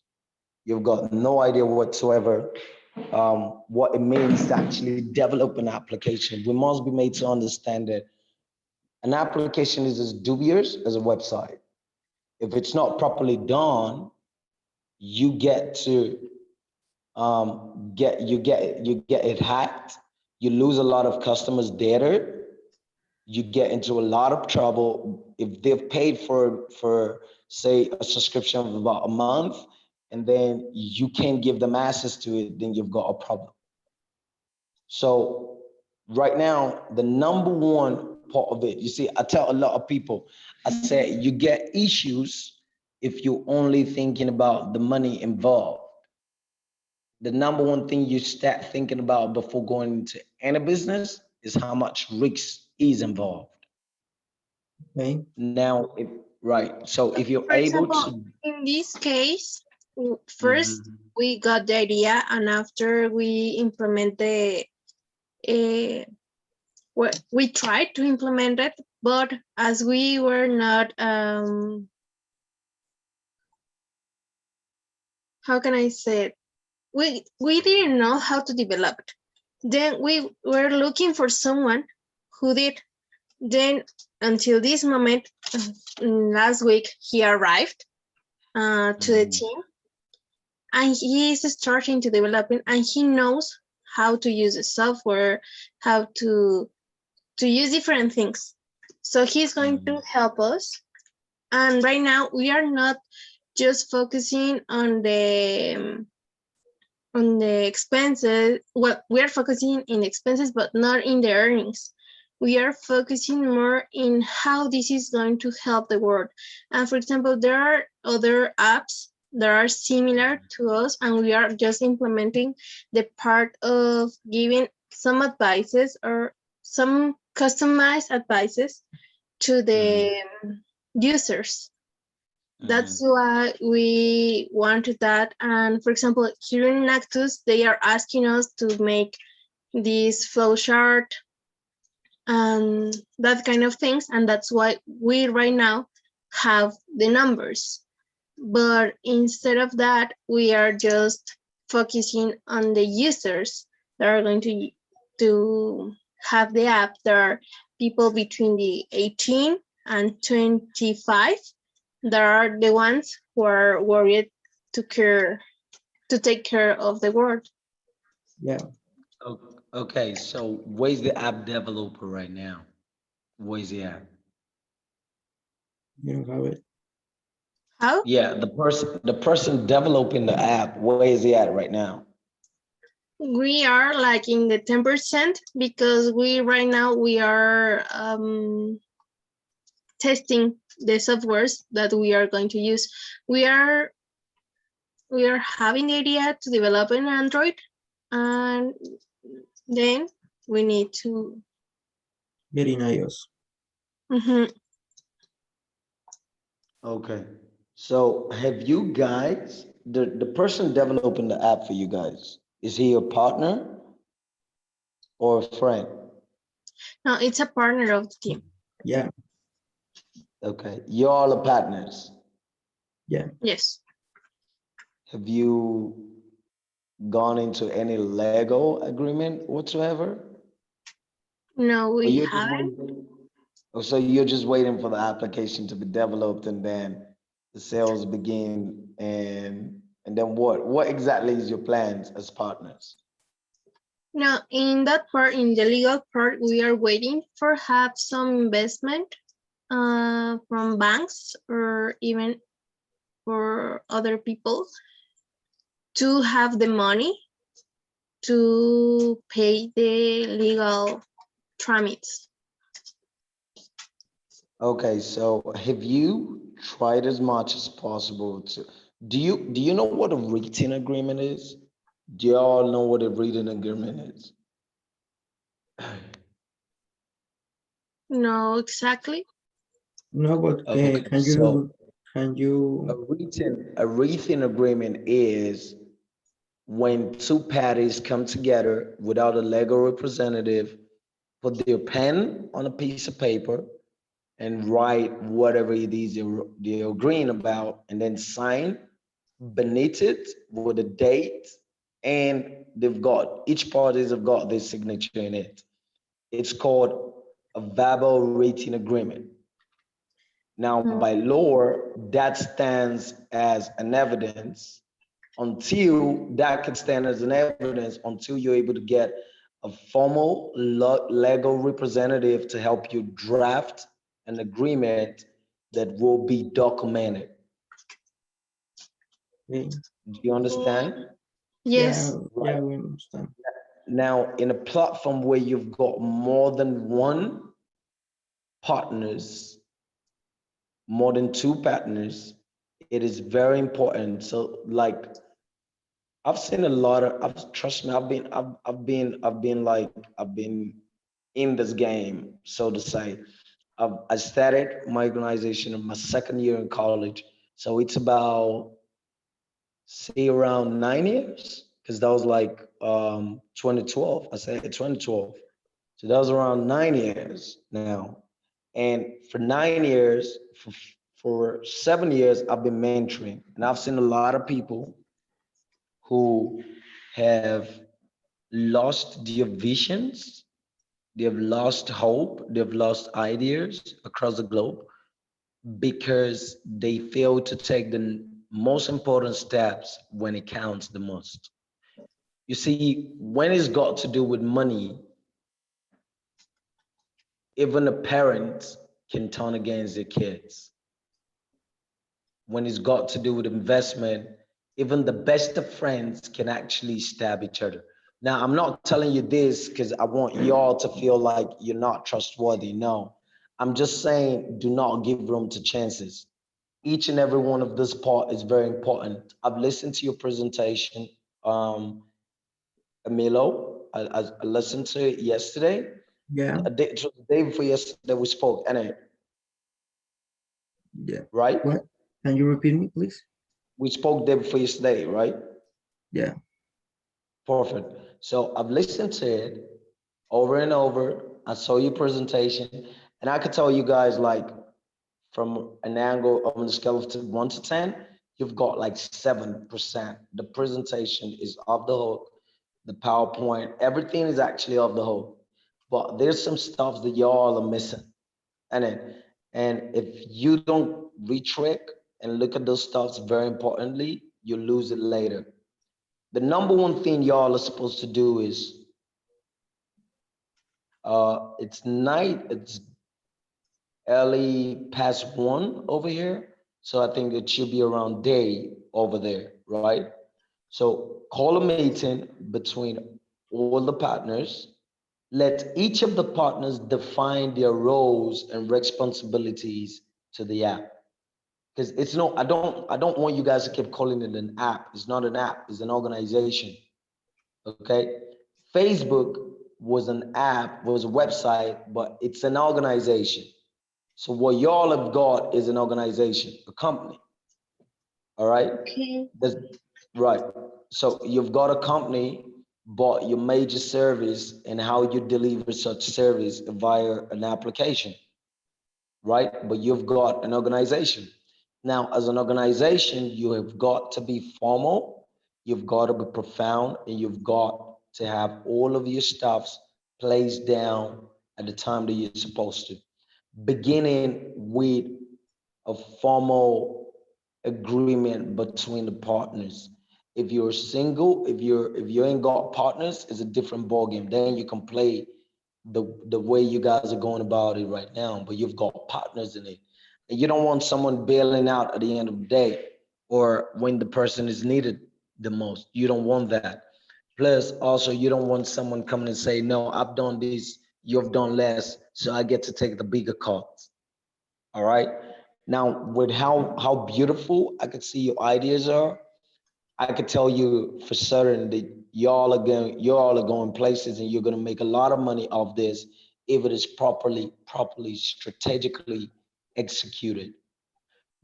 [SPEAKER 2] You've got no idea whatsoever what it means to actually develop an application. We must be made to understand that an application is as dubious as a website. If it's not properly done, you get to get it hacked. You lose a lot of customers' data. You get into a lot of trouble if they've paid for say a subscription of about a month, and then you can't give them access to it. Then you've got a problem. So right now, the number one part of it, you see, I tell a lot of people, I say you get issues if you're only thinking about the money involved. The number one thing you start thinking about before going into any business is how much risk is involved.
[SPEAKER 1] Okay.
[SPEAKER 2] Now, if right, so if you're
[SPEAKER 3] For
[SPEAKER 2] able
[SPEAKER 3] example,
[SPEAKER 2] to,
[SPEAKER 3] in this case, first
[SPEAKER 2] Mhm.
[SPEAKER 3] we got the idea, and after we implement uh, we tried to implement it, but as we were not, how can I say it? We didn't know how to develop it. Then we were looking for someone who did. Then until this moment, last week he arrived to the
[SPEAKER 2] Mhm.
[SPEAKER 3] team, and he is starting to develop it, and he knows how to use the software, how to use different things. So he's going to
[SPEAKER 2] Mhm.
[SPEAKER 3] help us. And right now we are not just focusing on the expenses. Well, we are focusing in expenses, but not in the earnings. We are focusing more in how this is going to help the world. And for example, there are other apps that are similar to us, and we are just implementing the part of giving some advices or some customized advices to
[SPEAKER 2] Mhm.
[SPEAKER 3] the users. That's
[SPEAKER 2] Mhm.
[SPEAKER 3] why we wanted that. And for example, here in Nactus, they are asking us to make this flow chart and that kind of things. And that's why we right now have the numbers. But instead of that, we are just focusing on the users that are going to have the app. There are people between the 18 and 25 that are the ones who are worried to take care of the world.
[SPEAKER 1] Yeah,
[SPEAKER 2] Okay, so where's the app developer right now? Where's he at?
[SPEAKER 1] you don't have it.
[SPEAKER 3] How?
[SPEAKER 2] Yeah, the person developing the app, where is he at right now?
[SPEAKER 3] We are like in the 10% because we right now we are testing the softwares that we are going to use. We are we are having the idea to develop an Android, and then we need to.
[SPEAKER 1] Getting iOS.
[SPEAKER 3] Mhm.
[SPEAKER 2] Okay. So have you guys, the person developing the app for you guys, is he your partner or a friend?
[SPEAKER 3] No, it's a partner of the team.
[SPEAKER 1] Yeah,
[SPEAKER 2] Okay. You're all the partners.
[SPEAKER 1] yeah.
[SPEAKER 3] Yes.
[SPEAKER 2] Have you gone into any Lego agreement whatsoever?
[SPEAKER 3] No,
[SPEAKER 2] Or
[SPEAKER 3] we
[SPEAKER 2] you're just
[SPEAKER 3] haven't.
[SPEAKER 2] waiting? Oh, so you're just waiting for the application to be developed and then the sales begin and then what? What exactly is your plans as partners?
[SPEAKER 3] No, in that part, in the legal part, we are waiting for have some investment from banks or even for other people to have the money to pay the legal tramits.
[SPEAKER 2] Okay, so have you tried as much as possible to do you know what a written agreement is? Do y'all know what a written agreement is?
[SPEAKER 3] No, exactly.
[SPEAKER 1] No, but
[SPEAKER 2] Okay,
[SPEAKER 1] can
[SPEAKER 2] so
[SPEAKER 1] you
[SPEAKER 2] a written agreement is when two parties come together without a legal representative, put their pen on a piece of paper and write whatever it is they're agreeing about, and then sign beneath it with a date, and they've got each parties have got their signature in it. It's called a verbal written agreement. Now, by
[SPEAKER 3] Mm.
[SPEAKER 2] law, that stands as an evidence until that can stand as an evidence until you're able to get a formal legal representative to help you draft an agreement that will be documented.
[SPEAKER 1] okay.
[SPEAKER 2] Do you understand?
[SPEAKER 1] Yeah,
[SPEAKER 3] Yes.
[SPEAKER 1] yeah,
[SPEAKER 2] Right.
[SPEAKER 1] we understand.
[SPEAKER 2] Now, in a platform where you've got more than one partners, more than two partners, it is very important. So, like, I've seen a lot of. Trust me. I've been in this game, so to say. I started my organization in my second year in college, so it's about say around 9 years. because that was like 2012. I said 2012. So that was around 9 years now. And for 9 years, for 7 years, I've been mentoring, and I've seen a lot of people who have lost their visions, they have lost hope, they've lost ideas across the globe because they fail to take the most important steps when it counts the most. You see, when it's got to do with money, even a parent can turn against their kids. When it's got to do with investment, even the best of friends can actually stab each other. Now, I'm not telling you this because I want y'all to feel like you're not trustworthy. No, I'm just saying do not give room to chances. Each and every one of this part is very important. I've listened to your presentation, um, Emilio. I listened to it yesterday.
[SPEAKER 1] Yeah,
[SPEAKER 2] It was the day before yesterday we spoke, and
[SPEAKER 1] yeah.
[SPEAKER 2] right?
[SPEAKER 1] What? Can you repeat me, please?
[SPEAKER 2] We spoke day before yesterday, right?
[SPEAKER 1] Yeah,
[SPEAKER 2] Perfect. So I've listened to it over and over. I saw your presentation, and I could tell you guys like from an angle on the scale of 1 to 10, you've got like 7%. The presentation is off the hook. The PowerPoint, everything is actually off the hook. But there's some stuff that y'all are missing. And if you don't retrack and look at those stuffs very importantly, you lose it later. The number one thing y'all are supposed to do is it's night, it's early past 1 over here. So I think it should be around day over there, right? So call a meeting between all the partners. Let each of the partners define their roles and responsibilities to the app. Because it's no, I don't want you guys to keep calling it an app. It's not an app, it's an organization. Okay. Facebook was an app, was a website, but it's an organization. So what y'all have got is an organization, a company. All right.
[SPEAKER 3] Okay.
[SPEAKER 2] That's right. So you've got a company, but your major service and how you deliver such service via an application, right? But you've got an organization. Now, as an organization, you have got to be formal, you've got to be profound, and you've got to have all of your stuffs placed down at the time that you're supposed to. Beginning with a formal agreement between the partners. If you're single, if you ain't got partners, it's a different ballgame. Then you can play the way you guys are going about it right now, but you've got partners in it. And you don't want someone bailing out at the end of the day or when the person is needed the most. You don't want that. Plus, also, you don't want someone coming and say, no, I've done this, you've done less, so I get to take the bigger cuts. All right. Now, with how beautiful I could see your ideas are, I could tell you for certain that y'all are going places and you're gonna make a lot of money off this if it is properly, strategically executed.
[SPEAKER 1] yeah,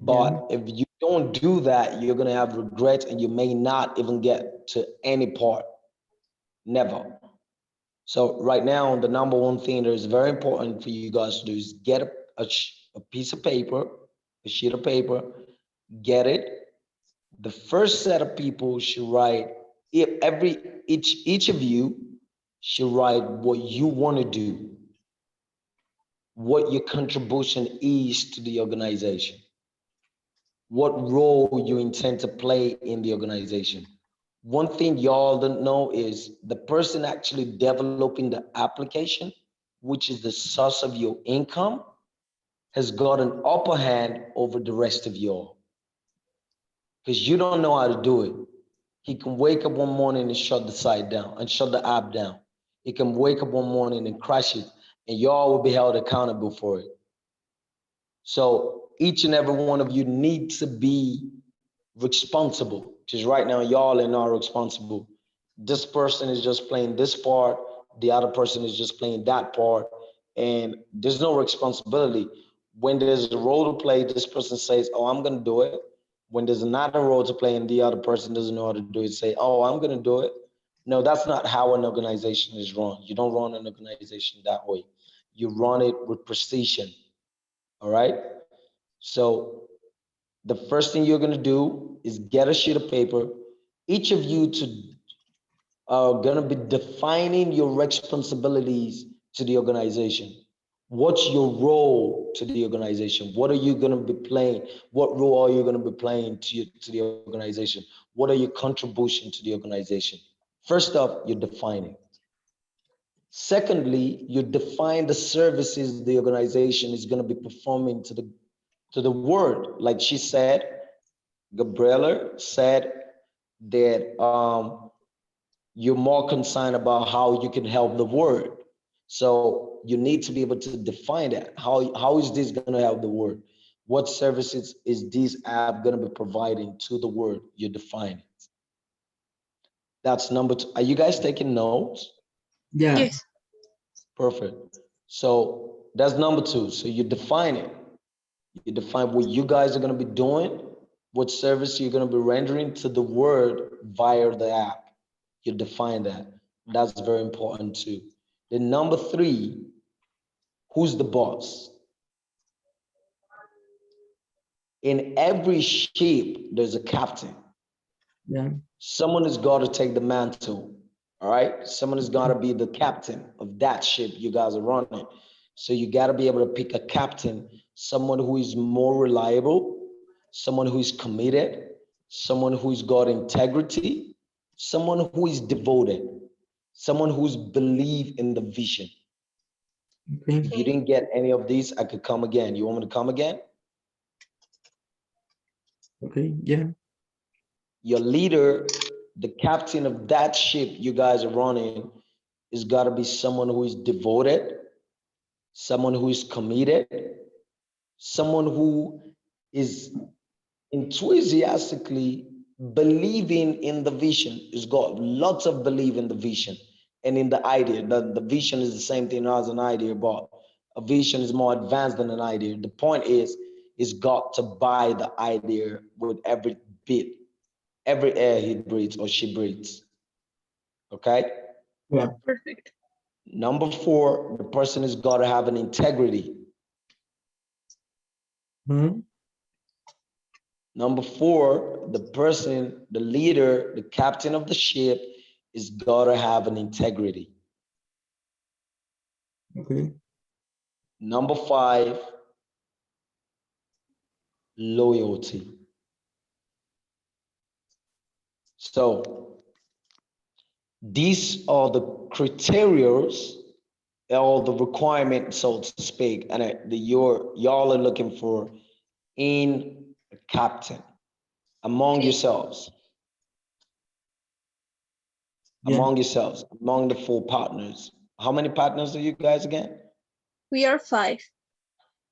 [SPEAKER 2] But if you don't do that, you're gonna have regrets and you may not even get to any part. Never. So right now, the number one thing that is very important for you guys to do is get a piece of paper, a sheet of paper, get it. The first set of people should write, if each of you should write what you want to do, what your contribution is to the organization, what role you intend to play in the organization. One thing y'all don't know is the person actually developing the application, which is the source of your income, has got an upper hand over the rest of y'all because you don't know how to do it. He can wake up one morning and shut the site down and shut the app down. He can wake up one morning and crash it, and y'all will be held accountable for it. So each and every one of you need to be responsible. Because right now, y'all are not responsible. This person is just playing this part, the other person is just playing that part, and there's no responsibility. When there's a role to play, this person says, oh, I'm gonna do it. when there's another role to play and the other person doesn't know how to do it, say, oh, I'm going to do it. No, that's not how an organization is run. You don't run an organization that way. You run it with precision. All right. So the first thing you're going to do is get a sheet of paper. Each of you are going to be defining your responsibilities to the organization. What's your role to the organization? What are you going to be playing? What role are you going to be playing to the organization? What are your contribution to the organization? First off, you define it. Secondly, you define the services the organization is going to be performing to the world. Like she said, Gabriela said that you're more concerned about how you can help the world. So you need to be able to define that. How is this going to help the world? What services is this app going to be providing to the world? You define it. That's number two. Are you guys taking notes?
[SPEAKER 1] Yeah.
[SPEAKER 3] Yes.
[SPEAKER 2] Perfect. So that's number two. So you define it. You define what you guys are going to be doing, what service you're going to be rendering to the world via the app. You define that. That's very important too. Then number three, who's the boss? In every ship, there's a captain.
[SPEAKER 1] Yeah.
[SPEAKER 2] Someone has got to take the mantle. All right. Someone has got to be the captain of that ship you guys are running. So you got to be able to pick a captain, someone who is more reliable, someone who is committed, someone who's got integrity, someone who is devoted, someone who's believe in the vision.
[SPEAKER 1] Okay.
[SPEAKER 2] If you
[SPEAKER 3] Okay.
[SPEAKER 2] didn't get any of these, I could come again. You want me to come again?
[SPEAKER 1] Okay. Yeah.
[SPEAKER 2] Your leader, the captain of that ship you guys are running, is got to be someone who is devoted, someone who is committed, someone who is enthusiastically believing in the vision. Has got lots of belief in the vision and in the idea. The vision is the same thing as an idea, but a vision is more advanced than an idea. The point is got to buy the idea with every bit, every air he breathes or she breathes. Okay.
[SPEAKER 1] Yeah.
[SPEAKER 3] Perfect.
[SPEAKER 2] Number four, the person has got to have an integrity.
[SPEAKER 1] Hmm.
[SPEAKER 2] Number four, the person, the leader, the captain of the ship is got to have an integrity.
[SPEAKER 1] Okay.
[SPEAKER 2] Number five, loyalty. So these are the criterias, all the requirements, so to speak, and y'all are looking for in a captain among
[SPEAKER 3] Okay.
[SPEAKER 2] yourselves,
[SPEAKER 1] Yeah.
[SPEAKER 2] among the four partners. How many partners are you guys again?
[SPEAKER 3] We are five.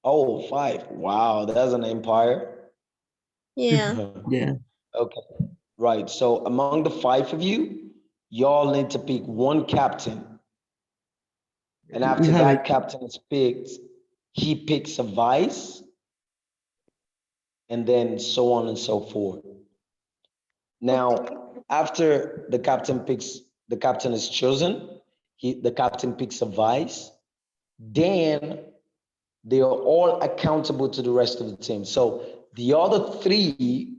[SPEAKER 2] Oh, five. Wow, that's an empire.
[SPEAKER 3] Yeah.
[SPEAKER 1] Yeah.
[SPEAKER 2] Okay, right. So among the five of you, y'all need to pick one captain. And
[SPEAKER 1] We
[SPEAKER 2] after
[SPEAKER 1] have it.
[SPEAKER 2] that captain is picked, he picks a vice, and then so on and so forth.
[SPEAKER 3] Okay.
[SPEAKER 2] Now, after the captain is chosen, the captain picks a vice, then they are all accountable to the rest of the team. So the other three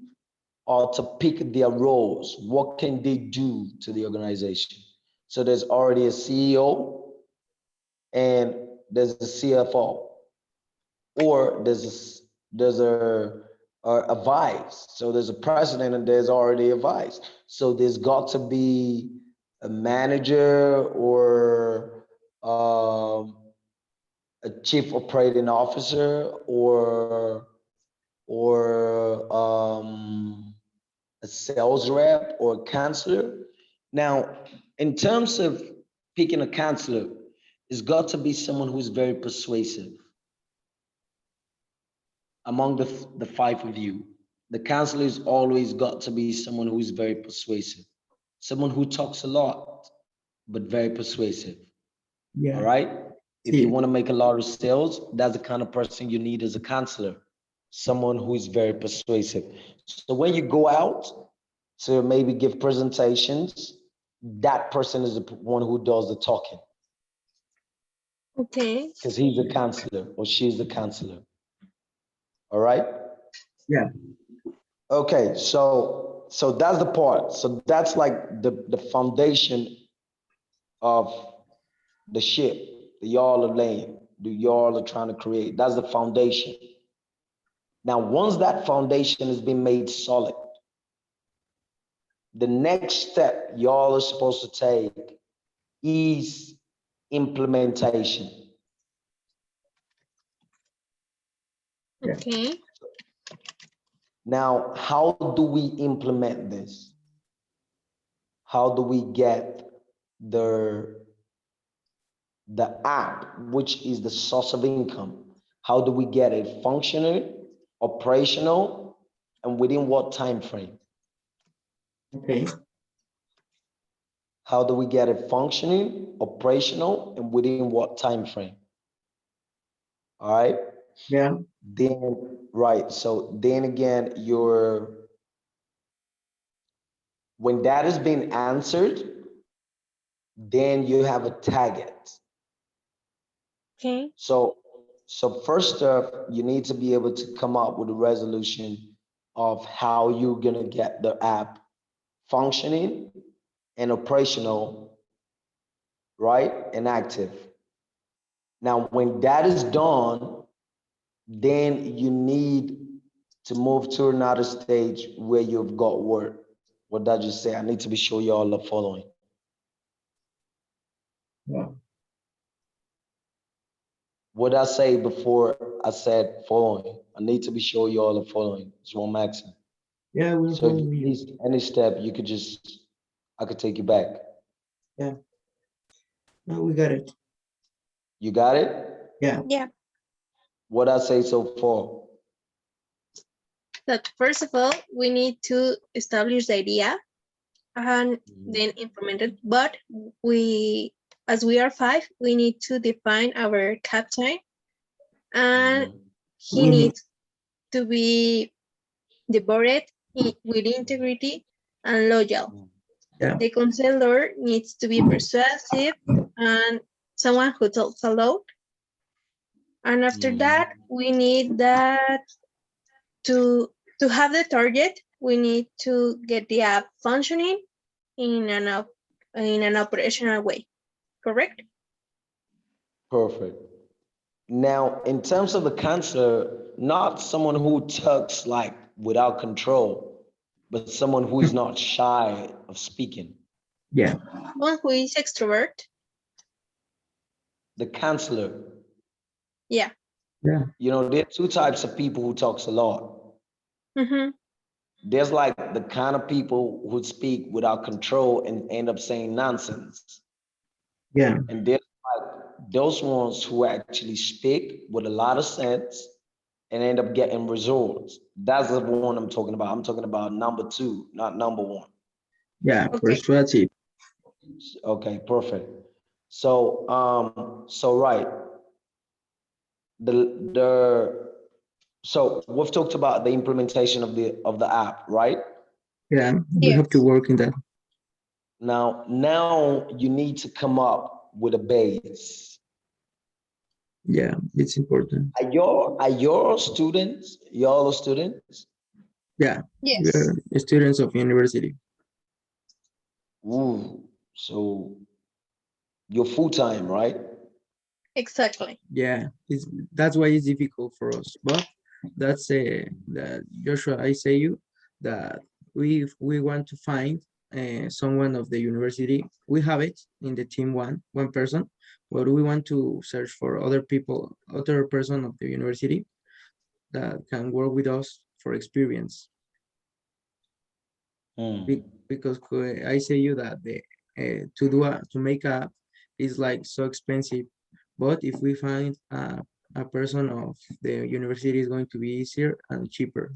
[SPEAKER 2] are to pick their roles. What can they do to the organization? So there's already a CEO and there's a CFO, or there's a vice. So there's a president and there's already a vice. So there's got to be a manager or a chief operating officer or a sales rep or a counselor. Now, in terms of picking a counselor, it's got to be someone who's very persuasive among the five of you. The counselor is always got to be someone who is very persuasive, someone who talks a lot, but very persuasive. All
[SPEAKER 1] Yeah.
[SPEAKER 2] right. If you
[SPEAKER 1] See.
[SPEAKER 2] want to make a lot of sales, that's the kind of person you need as a counselor. someone who is very persuasive. So when you go out to maybe give presentations, that person is the one who does the talking
[SPEAKER 3] Okay.
[SPEAKER 2] because he's a counselor or she's the counselor. All right.
[SPEAKER 1] Yeah.
[SPEAKER 2] Okay. So that's the part. So that's like the foundation of the ship that y'all are laying, that y'all are trying to create. That's the foundation. Now, once that foundation has been made solid, the next step y'all are supposed to take is implementation.
[SPEAKER 1] Yeah.
[SPEAKER 3] Okay.
[SPEAKER 2] Now, how do we implement this? How do we get the the app, which is the source of income? How do we get it functioning, operational, and within what time frame?
[SPEAKER 1] Okay.
[SPEAKER 2] How do we get it functioning, operational, and within what time frame? All right.
[SPEAKER 1] Yeah.
[SPEAKER 2] Then right. So then again, when that has been answered, then you have a target.
[SPEAKER 3] Okay.
[SPEAKER 2] So first off, you need to be able to come up with a resolution of how you're gonna get the app functioning and operational, right? And active. Now, when that is done, then you need to move to another stage where you've got work. What did I just say? I need to be sure y'all are following.
[SPEAKER 1] Yeah.
[SPEAKER 2] What I say before I said following? I need to be sure y'all are following. It's one maximum.
[SPEAKER 1] Yeah, we're
[SPEAKER 2] So if you
[SPEAKER 1] following you.
[SPEAKER 2] miss any step, you could just, I could take you back.
[SPEAKER 1] Yeah. No, we got it.
[SPEAKER 2] You got it?
[SPEAKER 1] Yeah.
[SPEAKER 3] Yeah.
[SPEAKER 2] What I say so far?
[SPEAKER 3] That first of all, we need to establish the idea and
[SPEAKER 2] Mhm.
[SPEAKER 3] then implement it. But as we are five, we need to define our captain, and
[SPEAKER 2] Mhm.
[SPEAKER 3] he
[SPEAKER 1] We need.
[SPEAKER 3] needs to be devoted with integrity and loyal.
[SPEAKER 1] Yeah.
[SPEAKER 3] The counselor needs to be persuasive and someone who talks a lot. And after
[SPEAKER 2] Mhm.
[SPEAKER 3] that, we need that to have the target. We need to get the app functioning in an operational way. Correct?
[SPEAKER 2] Perfect. Now, in terms of the counselor, not someone who talks like without control, but someone who is not shy of speaking.
[SPEAKER 1] Yeah.
[SPEAKER 3] One who is extrovert.
[SPEAKER 2] The counselor,
[SPEAKER 3] Yeah.
[SPEAKER 1] Yeah.
[SPEAKER 2] there are two types of people who talks a lot.
[SPEAKER 3] Mm-hmm.
[SPEAKER 2] There's like the kind of people who speak without control and end up saying nonsense.
[SPEAKER 1] Yeah.
[SPEAKER 2] And there's like those ones who actually speak with a lot of sense and end up getting results. That's the one I'm talking about. I'm talking about number two, not number one.
[SPEAKER 1] Yeah.
[SPEAKER 3] Okay.
[SPEAKER 1] Persuasive.
[SPEAKER 2] Okay, perfect. So right, the so we've talked about the implementation of the app, right?
[SPEAKER 1] Yeah. We have to
[SPEAKER 3] Yes.
[SPEAKER 1] work in that.
[SPEAKER 2] Now you need to come up with a base.
[SPEAKER 1] Yeah. It's important.
[SPEAKER 2] Are your students, y'all students?
[SPEAKER 1] Yeah. We
[SPEAKER 3] Yes.
[SPEAKER 1] are students of university.
[SPEAKER 2] Ooh, so you're full time, right?
[SPEAKER 3] Exactly.
[SPEAKER 1] Yeah. That's why it's difficult for us. But that's that Joshua, I say you that we want to find someone of the university. We have it in the team one person, but we want to search for other people, other person of the university that can work with us for experience.
[SPEAKER 2] Hmm.
[SPEAKER 1] Because I say you that the to make a is like so expensive, but if we find a person of the university is going to be easier and cheaper.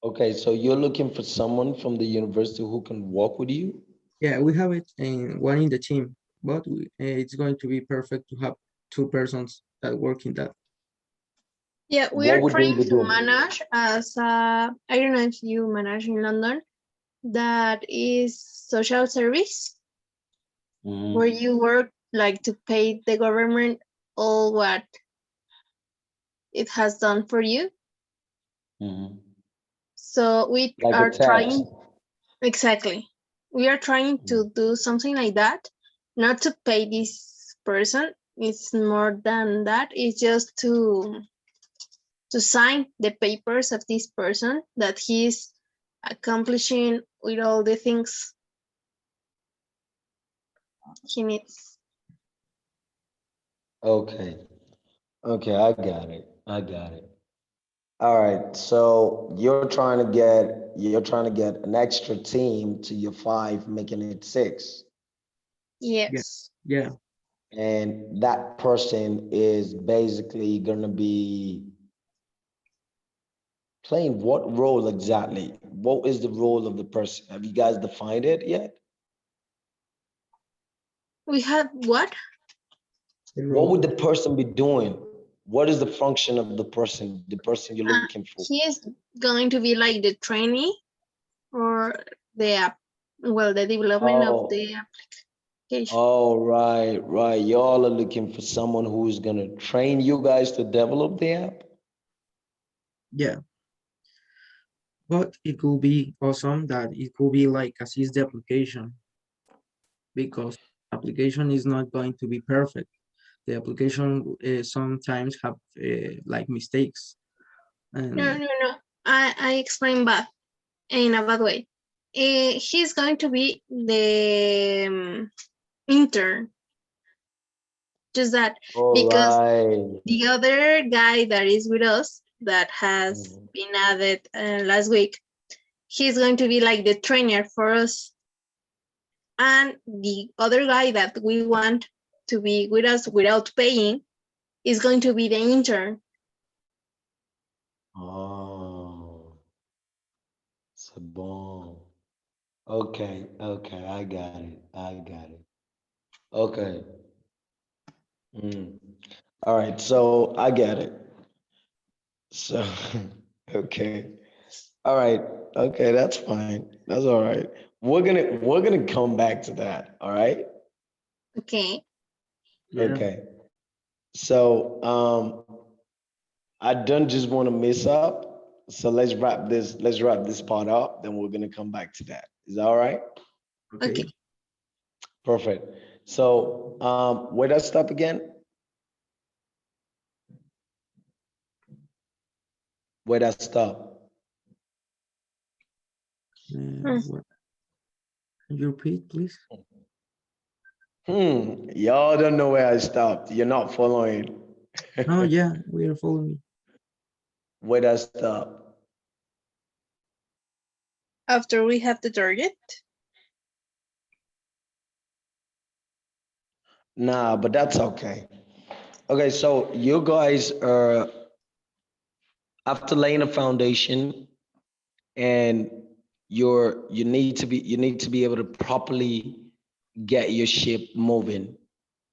[SPEAKER 2] Okay, so you're looking for someone from the university who can work with you?
[SPEAKER 1] Yeah, we have it in one in the team, but it's going to be perfect to have two persons that work in that.
[SPEAKER 3] Yeah, we
[SPEAKER 2] What
[SPEAKER 3] are
[SPEAKER 2] would they
[SPEAKER 3] trying
[SPEAKER 2] be
[SPEAKER 3] to
[SPEAKER 2] doing?
[SPEAKER 3] manage as I don't know if you manage in London, that is social service, where
[SPEAKER 2] Hmm.
[SPEAKER 3] you work like to pay the government all what it has done for you.
[SPEAKER 2] Hmm.
[SPEAKER 3] So we
[SPEAKER 2] Like a
[SPEAKER 3] are
[SPEAKER 2] tax.
[SPEAKER 3] trying, exactly. We are trying
[SPEAKER 2] Mm.
[SPEAKER 3] to do something like that, not to pay this person. It's more than that. It's just to sign the papers of this person that he's accomplishing with all the things he needs.
[SPEAKER 2] Okay. Okay, I got it. I got it. All right. So you're trying to get an extra team to your five, making it six.
[SPEAKER 1] Yeah,
[SPEAKER 3] Yes.
[SPEAKER 1] yeah,
[SPEAKER 2] And that person is basically gonna be playing what role exactly? What is the role of the person? Have you guys defined it yet?
[SPEAKER 3] We have what?
[SPEAKER 1] the
[SPEAKER 2] What
[SPEAKER 1] role.
[SPEAKER 2] would the person be doing? What is the function of the person you're looking for?
[SPEAKER 3] He is going to be like the trainee for the app, well, the development of
[SPEAKER 2] Oh,
[SPEAKER 3] the application.
[SPEAKER 2] oh, right, right. Y'all are looking for someone who's gonna train you guys to develop the app?
[SPEAKER 1] Yeah, but it could be awesome that it could be like assist the application because application is not going to be perfect. The application sometimes have like mistakes,
[SPEAKER 3] No,
[SPEAKER 1] and
[SPEAKER 3] no, no. I explain bad in a bad way. He's going to be the intern, just that,
[SPEAKER 2] All
[SPEAKER 3] because
[SPEAKER 2] right.
[SPEAKER 3] the other guy that is with us that has
[SPEAKER 2] Mhm.
[SPEAKER 3] been added last week, he's going to be like the trainer for us. And the other guy that we want to be with us without paying is going to be the intern.
[SPEAKER 2] Oh, it's a bomb. Okay, okay, I got it. I got it. Okay. Mm. All right, so I get it. So, okay. All right. Okay, that's fine. That's all right. We're gonna come back to that. All right.
[SPEAKER 3] Okay.
[SPEAKER 1] yeah,
[SPEAKER 2] Okay. So I don't just want to mess up. So let's wrap this part up. Then we're gonna come back to that. Is that all right?
[SPEAKER 3] Okay.
[SPEAKER 1] okay.
[SPEAKER 2] Perfect. So where does stop again? Where does stop?
[SPEAKER 3] Mm.
[SPEAKER 1] What, can you repeat, please?
[SPEAKER 2] Y'all don't know where I stopped. You're not following.
[SPEAKER 1] No, yeah, we are following.
[SPEAKER 2] Where does stop?
[SPEAKER 3] After we have the target.
[SPEAKER 2] Nah, but that's okay. Okay, so you guys are after laying a foundation and you need to be able to properly get your ship moving.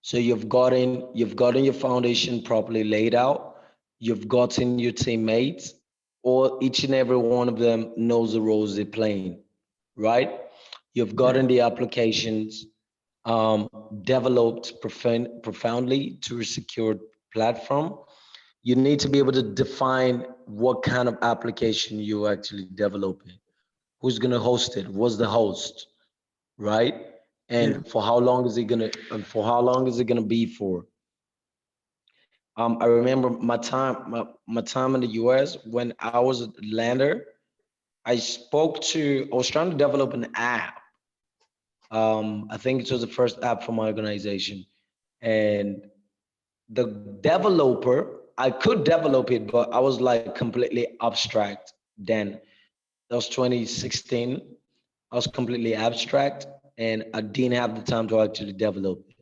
[SPEAKER 2] So you've gotten your foundation properly laid out. You've gotten your teammates, or each and every one of them knows the roles they're playing, right? You've
[SPEAKER 1] Yeah,
[SPEAKER 2] gotten the applications um, developed profoundly to a secure platform. You need to be able to define what kind of application you're actually developing. Who's going to host it? What's the host, right?
[SPEAKER 1] yeah,
[SPEAKER 2] And for how long is it gonna be for? I remember my time in the US when I was a lander. I was trying to develop an app. I think it was the first app for my organization, and the developer, I could develop it, but I was like completely abstract then. That was 2016. I was completely abstract and I didn't have the time to actually develop it.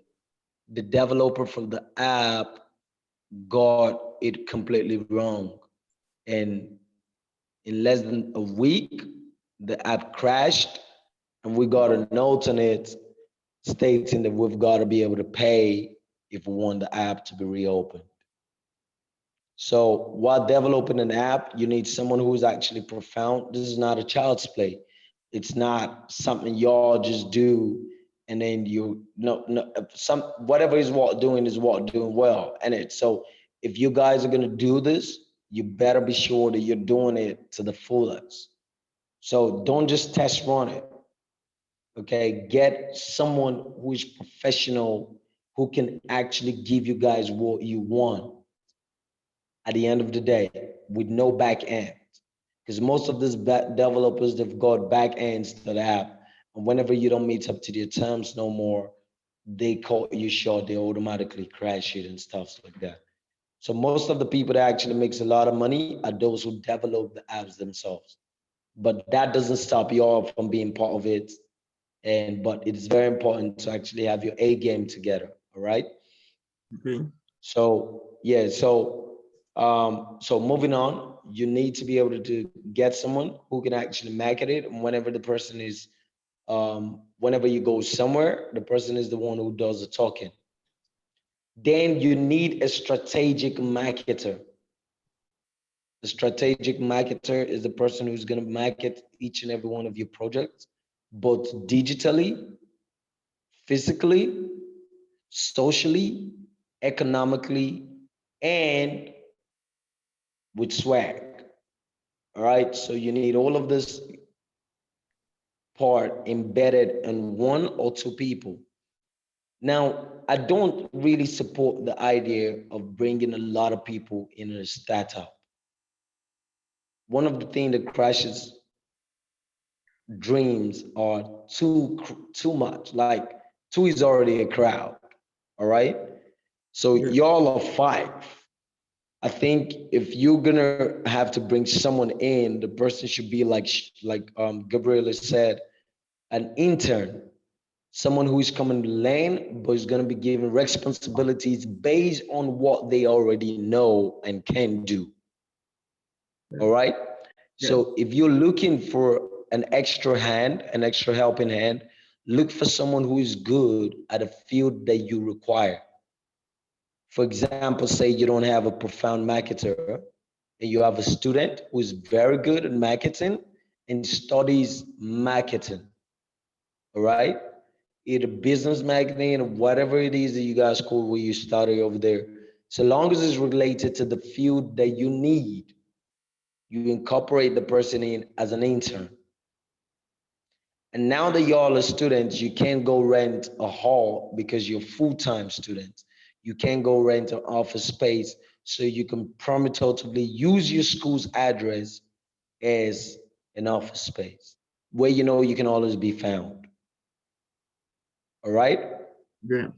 [SPEAKER 2] The developer for the app got it completely wrong. And in less than a week, the app crashed and we got a note on it stating that we've got to be able to pay if we want the app to be reopened. So while developing an app, you need someone who is actually profound. This is not a child's play. It's not something y'all just do and then you no some whatever is what doing is what doing well. And it so if you guys are gonna do this, you better be sure that you're doing it to the fullest. So don't just test run it. Okay, get someone who is professional who can actually give you guys what you want at the end of the day with no back end. Because most of these developers, they've got back ends to the app. And whenever you don't meet up to their terms no more, they call you short, they automatically crash it and stuff like that. So most of the people that actually makes a lot of money are those who develop the apps themselves. But that doesn't stop you all from being part of it. And but it is very important to actually have your A game together. All right.
[SPEAKER 1] Okay.
[SPEAKER 2] So yeah, so moving on, you need to be able to get someone who can actually market it. And whenever the person is, whenever you go somewhere, the person is the one who does the talking. Then you need a strategic marketer. The strategic marketer is the person who's going to market each and every one of your projects, both digitally, physically, socially, economically, and with swag. All right. So you need all of this part embedded in one or two people. Now, I don't really support the idea of bringing a lot of people in a startup. One of the things that crashes dreams are too much. Like two is already a crowd. All right. So
[SPEAKER 1] Yes.
[SPEAKER 2] y'all are five. I think if you're gonna have to bring someone in, the person should be like Gabriela said, an intern, someone who is coming to learn, but is gonna be given responsibilities based on what they already know and can do.
[SPEAKER 1] Yeah.
[SPEAKER 2] All right.
[SPEAKER 1] Yes.
[SPEAKER 2] So if you're looking for an extra hand, an extra helping hand, look for someone who is good at a field that you require. For example, say you don't have a profound marketer and you have a student who is very good at marketing and studies marketing, all right? Either business marketing or whatever it is that you guys call where you study over there. So long as it's related to the field that you need, you incorporate the person in as an intern. And now that y'all are students, you can't go rent a hall because you're full-time students. You can't go rent an office space, so you can permittively use your school's address as an office space where you know you can always be found. All right.
[SPEAKER 1] Yeah.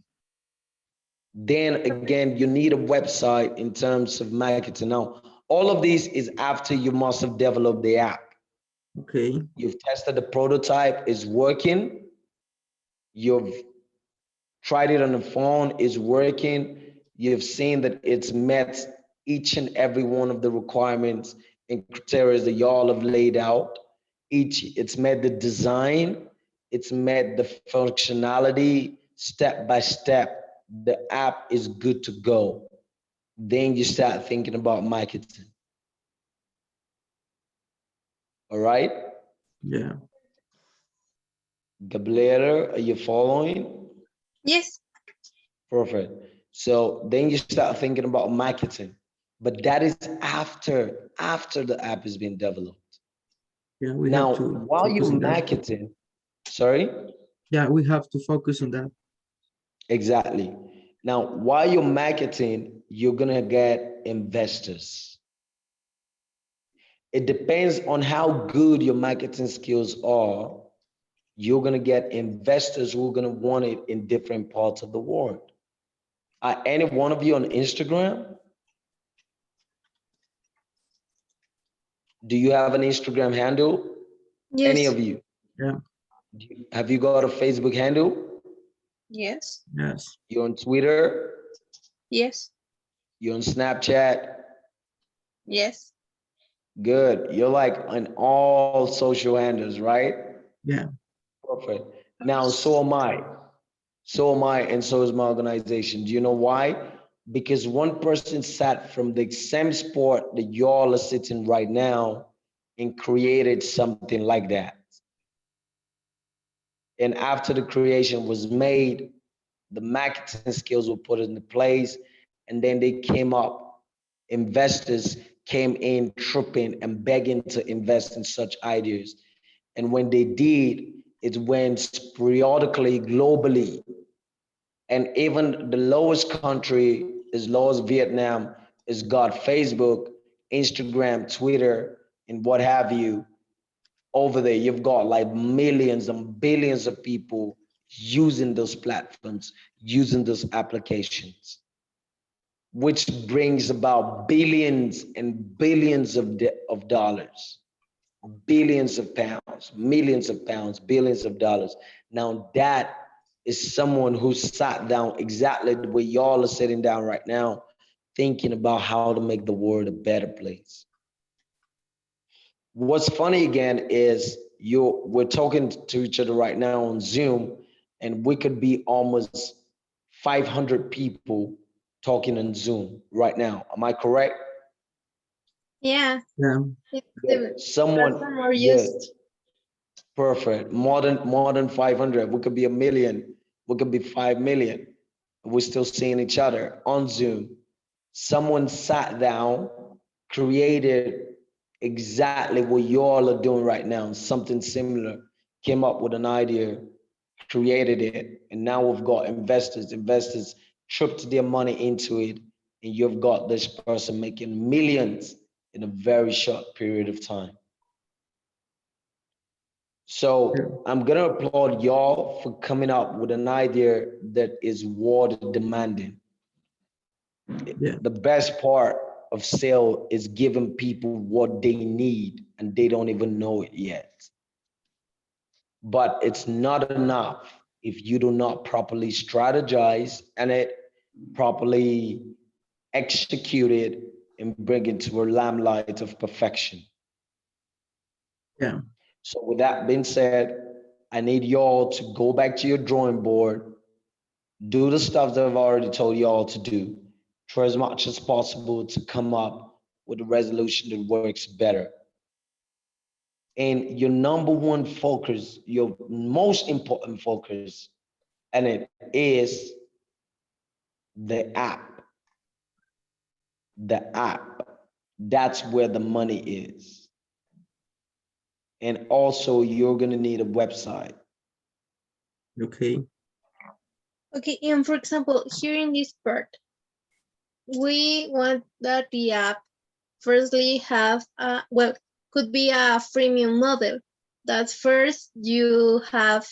[SPEAKER 2] Then again, you need a website in terms of marketing. Now, all of this is after you must have developed the app.
[SPEAKER 1] Okay.
[SPEAKER 2] You've tested the prototype, is working. You've tried it on the phone, is working. You've seen that it's met each and every one of the requirements and criteria that y'all have laid out. It's met the design, it's met the functionality step by step. The app is good to go. Then you start thinking about marketing. All right,
[SPEAKER 1] Yeah.
[SPEAKER 2] Gabriela, are you following?
[SPEAKER 3] Yes.
[SPEAKER 2] Perfect. So then you start thinking about marketing, but that is after the app has been developed.
[SPEAKER 1] Yeah. We have
[SPEAKER 2] Now,
[SPEAKER 1] to
[SPEAKER 2] while you're
[SPEAKER 1] focus on that.
[SPEAKER 2] marketing, sorry,
[SPEAKER 1] Yeah. We have to focus on that.
[SPEAKER 2] exactly. Now, while you're marketing, you're gonna get investors. It depends on how good your marketing skills are. You're gonna get investors who are gonna want it in different parts of the world. Are any one of you on Instagram? Do you have an Instagram handle? Any
[SPEAKER 3] Yes.
[SPEAKER 2] of you?
[SPEAKER 1] Yeah.
[SPEAKER 2] Have you got a Facebook handle?
[SPEAKER 3] Yes.
[SPEAKER 1] Yes.
[SPEAKER 2] You're on Twitter?
[SPEAKER 3] Yes.
[SPEAKER 2] You're on Snapchat?
[SPEAKER 3] Yes.
[SPEAKER 2] Good. You're like on all social handles, right?
[SPEAKER 1] Yeah.
[SPEAKER 2] Perfect. Now, so am I. So am I, and so is my organization. Do you know why? because one person sat from the same sport that y'all are sitting right now and created something like that. And after the creation was made, the marketing skills were put into place, and then they came up. Investors came in tripping and begging to invest in such ideas. And when they did, it went periodically globally. And even the lowest country, as low as Vietnam, has got Facebook, Instagram, Twitter, and what have you. Over there, you've got like millions and billions of people using those platforms, using those applications, which brings about billions and billions of dollars, billions of pounds, millions of pounds, billions of dollars. Now that is someone who sat down exactly the way y'all are sitting down right now, thinking about how to make the world a better place. What's funny again is we're talking to each other right now on Zoom, and we could be almost 500 people talking on Zoom right now. Am I correct?
[SPEAKER 3] Yeah,
[SPEAKER 1] Yeah.
[SPEAKER 3] it's
[SPEAKER 2] Yeah.
[SPEAKER 3] the
[SPEAKER 2] Someone,
[SPEAKER 3] platform more
[SPEAKER 2] yeah,
[SPEAKER 3] used.
[SPEAKER 2] perfect. More than 500. We could be a million. We could be 5 million. We're still seeing each other on Zoom. Someone sat down, created exactly what you all are doing right now, something similar, came up with an idea, created it, and now we've got investors. Investors tripped their money into it, and you've got this person making millions in a very short period of time.
[SPEAKER 1] Yeah.
[SPEAKER 2] So I'm gonna applaud y'all for coming up with an idea that is worth demanding.
[SPEAKER 1] Yeah.
[SPEAKER 2] The best part of sale is giving people what they need and they don't even know it yet. But it's not enough if you do not properly strategize and it properly execute it and bring it to a limelight of perfection.
[SPEAKER 1] Yeah.
[SPEAKER 2] So with that being said, I need y'all to go back to your drawing board, do the stuff that I've already told y'all to do, try as much as possible to come up with a resolution that works better. And your number one focus, your most important focus, and it is the app. The app. That's where the money is. And also, you're going to need a website.
[SPEAKER 1] Okay.
[SPEAKER 3] Okay, and for example, here in this part, we want that the app firstly have a, well, could be a freemium model. That first you have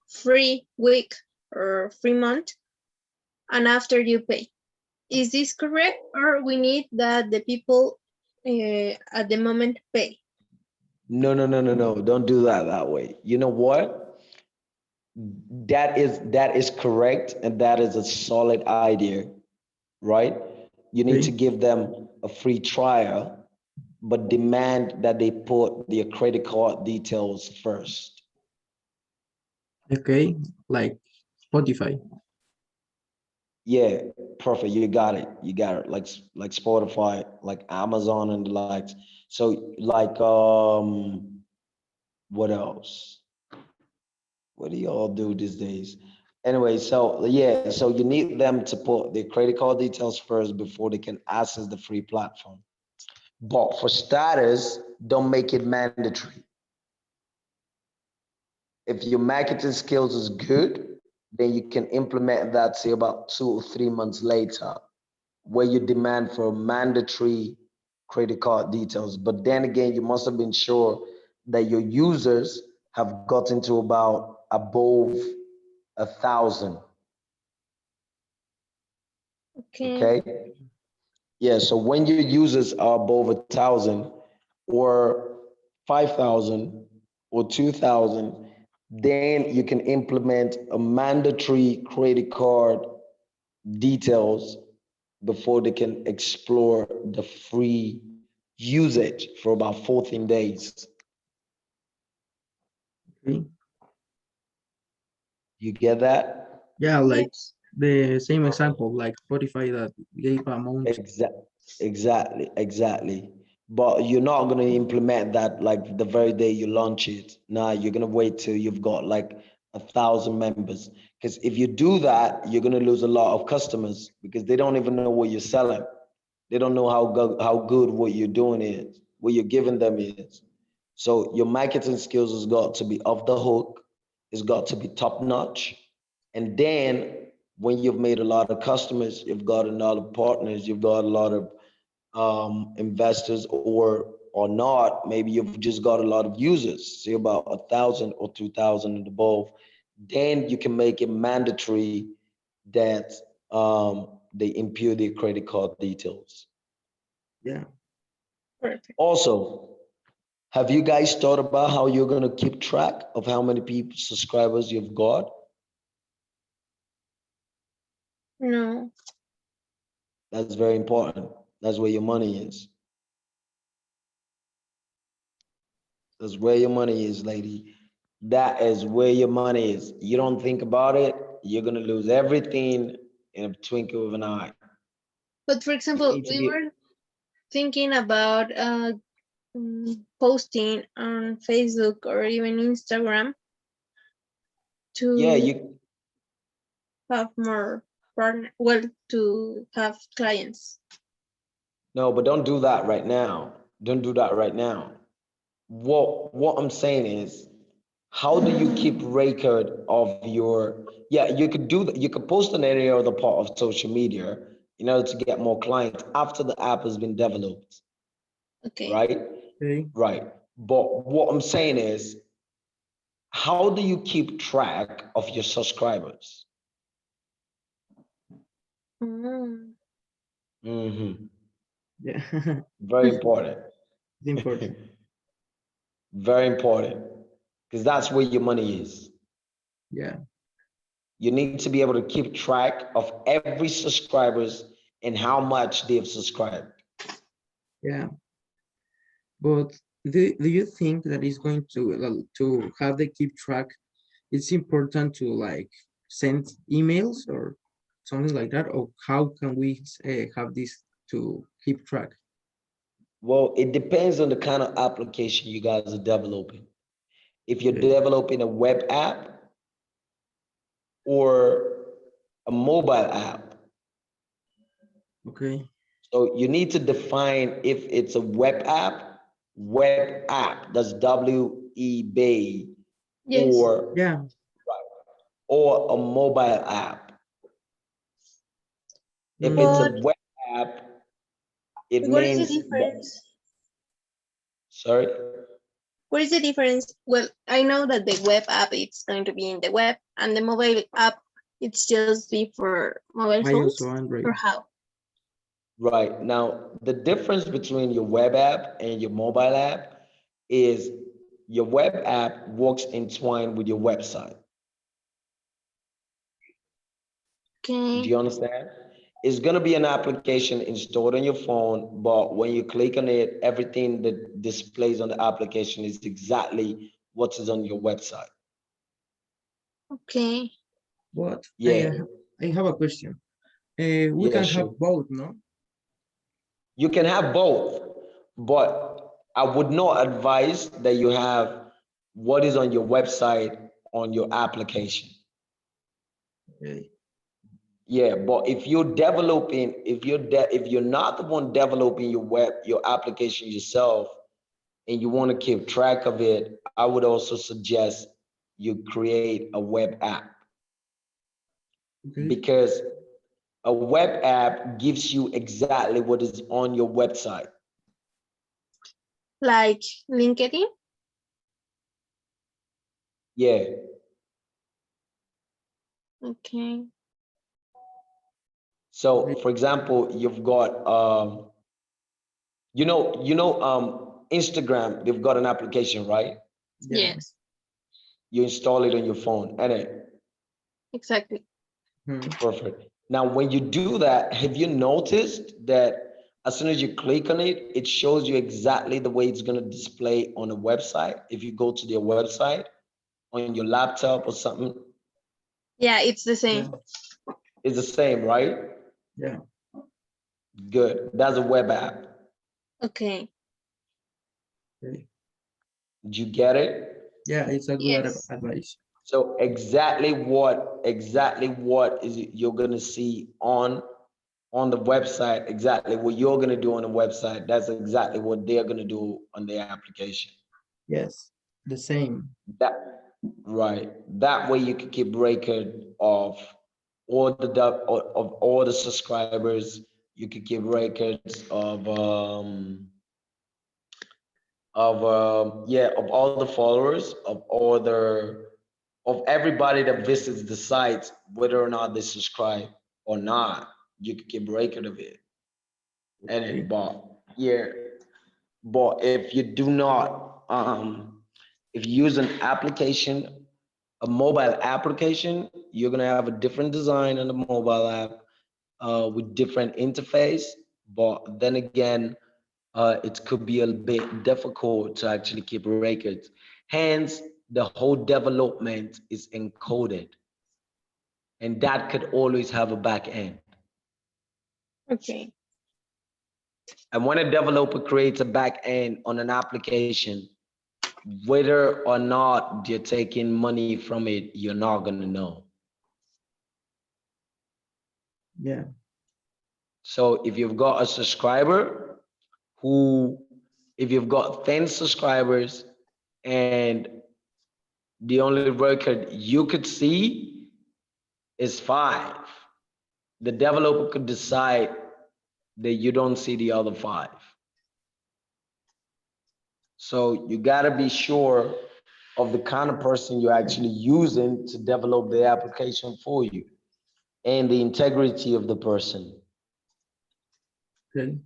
[SPEAKER 3] free week or free month, and after you pay. Is this correct, or we need that the people at the moment pay?
[SPEAKER 2] No, no, no, no, no. Don't do that way. You know what? That is correct, and that is a solid idea, right? You need to
[SPEAKER 1] Okay.
[SPEAKER 2] give them a free trial, but demand that they put their credit card details first.
[SPEAKER 1] Okay. Like Spotify.
[SPEAKER 2] Yeah, perfect. You got it. You got it. Like Spotify, like Amazon and the likes. So like what else? What do y'all do these days? Anyway, so yeah, so you need them to put their credit card details first before they can access the free platform. But for starters, don't make it mandatory. If your marketing skills is good, then you can implement that say about 2 or 3 months later, where you demand for mandatory credit card details. But then again, you must have been sure that your users have gotten to about above 1,000.
[SPEAKER 3] Okay.
[SPEAKER 2] Okay. Yeah. So when your users are above 1,000 or 5,000 or 2,000, then you can implement a mandatory credit card details before they can explore the free usage for about 14 days.
[SPEAKER 1] Okay.
[SPEAKER 2] You get that?
[SPEAKER 1] Yeah. Like
[SPEAKER 3] Yes.
[SPEAKER 1] the same example like Spotify that gave amount.
[SPEAKER 2] Exactly. But you're not gonna implement that like the very day you launch it. Nah, you're gonna wait till you've got like 1,000 members. Because if you do that, you're gonna lose a lot of customers because they don't even know what you're selling. They don't know how good what you're doing is, what you're giving them is. So your marketing skills has got to be off the hook. It's got to be top notch. And then when you've made a lot of customers, you've got a lot of partners, you've got a lot of investors, or not, maybe you've just got a lot of users, say about 1,000 or 2,000 and above, then you can make it mandatory that they input their credit card details.
[SPEAKER 1] Yeah.
[SPEAKER 3] Perfect.
[SPEAKER 2] Also, have you guys thought about how you're going to keep track of how many people subscribers you've got?
[SPEAKER 3] No.
[SPEAKER 2] That's very important. That's where your money is. That's where your money is, lady. That is where your money is. You don't think about it, you're gonna lose everything in a twinkle of an eye.
[SPEAKER 3] But for
[SPEAKER 2] You
[SPEAKER 3] example,
[SPEAKER 2] need to
[SPEAKER 3] we
[SPEAKER 2] be,
[SPEAKER 3] were thinking about posting on Facebook or even Instagram
[SPEAKER 2] yeah,
[SPEAKER 3] to
[SPEAKER 2] you
[SPEAKER 3] have more partner, well, to have clients.
[SPEAKER 2] no, but don't do that right now. Don't do that right now. What I'm saying is, how do you keep record of your, yeah, you could do that, you could post on any other part of social media in order to get more clients after the app has been developed,
[SPEAKER 3] Okay.
[SPEAKER 2] right?
[SPEAKER 1] Okay.
[SPEAKER 2] Right. But what I'm saying is, how do you keep track of your subscribers?
[SPEAKER 3] Mm.
[SPEAKER 2] Hmm.
[SPEAKER 1] Yeah.
[SPEAKER 2] Very important.
[SPEAKER 1] It's important.
[SPEAKER 2] Very important. Because that's where your money is.
[SPEAKER 1] Yeah.
[SPEAKER 2] You need to be able to keep track of every subscribers and how much they've subscribed.
[SPEAKER 1] Yeah. But do you think that is going to have the keep track? It's important to like send emails or something like that, or how can we have this to keep track?
[SPEAKER 2] Well, it depends on the kind of application you guys are developing. If you're
[SPEAKER 1] Okay.
[SPEAKER 2] developing a web app or a mobile app,
[SPEAKER 1] Okay.
[SPEAKER 2] so you need to define if it's a web app, that's WEB,
[SPEAKER 3] Yes.
[SPEAKER 2] or
[SPEAKER 1] Yeah.
[SPEAKER 2] or a mobile app. If it's a
[SPEAKER 1] Mm,
[SPEAKER 3] But
[SPEAKER 2] web app, it
[SPEAKER 3] what is the
[SPEAKER 2] means that,
[SPEAKER 3] difference?
[SPEAKER 2] sorry,
[SPEAKER 3] What is the difference? Well, I know that the web app it's going to be in the web, and the mobile app it's just be for mobile
[SPEAKER 1] iOS
[SPEAKER 3] phones,
[SPEAKER 1] or
[SPEAKER 3] or
[SPEAKER 1] Android.
[SPEAKER 3] how?
[SPEAKER 2] right. Now, the difference between your web app and your mobile app is your web app works entwined with your website. Do
[SPEAKER 3] Okay.
[SPEAKER 2] you understand? It's going to be an application installed on your phone, but when you click on it, everything that displays on the application is exactly what is on your website.
[SPEAKER 3] Okay.
[SPEAKER 1] But
[SPEAKER 2] Yeah,
[SPEAKER 1] I have a question. We
[SPEAKER 2] yeah,
[SPEAKER 1] can have
[SPEAKER 2] sure.
[SPEAKER 1] both, no?
[SPEAKER 2] You can have both, but I would not advise that you have what is on your website on your application.
[SPEAKER 1] Okay.
[SPEAKER 2] Yeah, but if you're developing, if you're not the one developing your application yourself, and you want to keep track of it, I would also suggest you create a web app,
[SPEAKER 1] Okay.
[SPEAKER 2] because a web app gives you exactly what is on your website.
[SPEAKER 3] Like LinkedIn?
[SPEAKER 2] Yeah.
[SPEAKER 3] Okay.
[SPEAKER 2] So
[SPEAKER 1] Okay.
[SPEAKER 2] for example, you've got Instagram, they've got an application, right?
[SPEAKER 1] Yeah.
[SPEAKER 3] Yes,
[SPEAKER 2] You install it on your phone, and it
[SPEAKER 3] exactly.
[SPEAKER 1] Hmm.
[SPEAKER 2] perfect. Now, when you do that, have you noticed that as soon as you click on it, it shows you exactly the way it's going to display on a website? If you go to their website on your laptop or something,
[SPEAKER 3] Yeah, it's the
[SPEAKER 1] Yeah.
[SPEAKER 3] same.
[SPEAKER 2] It's the same, right?
[SPEAKER 1] Yeah.
[SPEAKER 2] Good. That's a web app.
[SPEAKER 3] Okay.
[SPEAKER 1] Okay.
[SPEAKER 2] Did you get it?
[SPEAKER 1] Yeah, it's a good
[SPEAKER 3] Yes.
[SPEAKER 1] advice.
[SPEAKER 2] So exactly what is it you're gonna see on the website, exactly what you're gonna do on the website, that's exactly what they're gonna do on their application.
[SPEAKER 1] Yes, the same.
[SPEAKER 2] That right. That way you can keep record of of all the subscribers. You can keep records of all the followers, of all the of everybody that visits the site, whether or not they subscribe or not. You can keep record of it. And
[SPEAKER 1] Okay.
[SPEAKER 2] but yeah, but if you do not if you use an application, a mobile application, you're gonna have a different design on the mobile app with different interface. But then again, it could be a bit difficult to actually keep records. Hence, the whole development is encoded, and that could always have a back end.
[SPEAKER 3] Okay.
[SPEAKER 2] And when a developer creates a back end on an application, whether or not you're taking money from it, you're not gonna know.
[SPEAKER 1] Yeah.
[SPEAKER 2] So if you've got a subscriber who, if you've got 10 subscribers and the only record you could see is 5, the developer could decide that you don't see the other 5. So you gotta be sure of the kind of person you're actually using to develop the application for you and the integrity of the person.
[SPEAKER 1] Okay.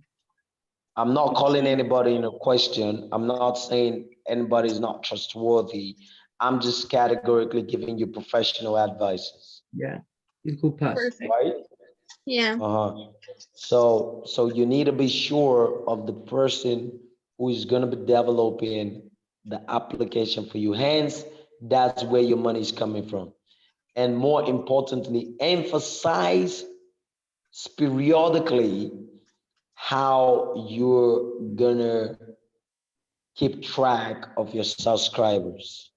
[SPEAKER 2] I'm not calling anybody in a question. I'm not saying anybody's not trustworthy. I'm just categorically giving you professional advices,
[SPEAKER 1] Yeah. It could pass.
[SPEAKER 3] Perfect.
[SPEAKER 2] right?
[SPEAKER 3] Yeah.
[SPEAKER 2] Uh-huh. So you need to be sure of the person who is going to be developing the application for you. Hence, that's where your money is coming from. And more importantly, emphasize periodically how you're gonna keep track of your subscribers.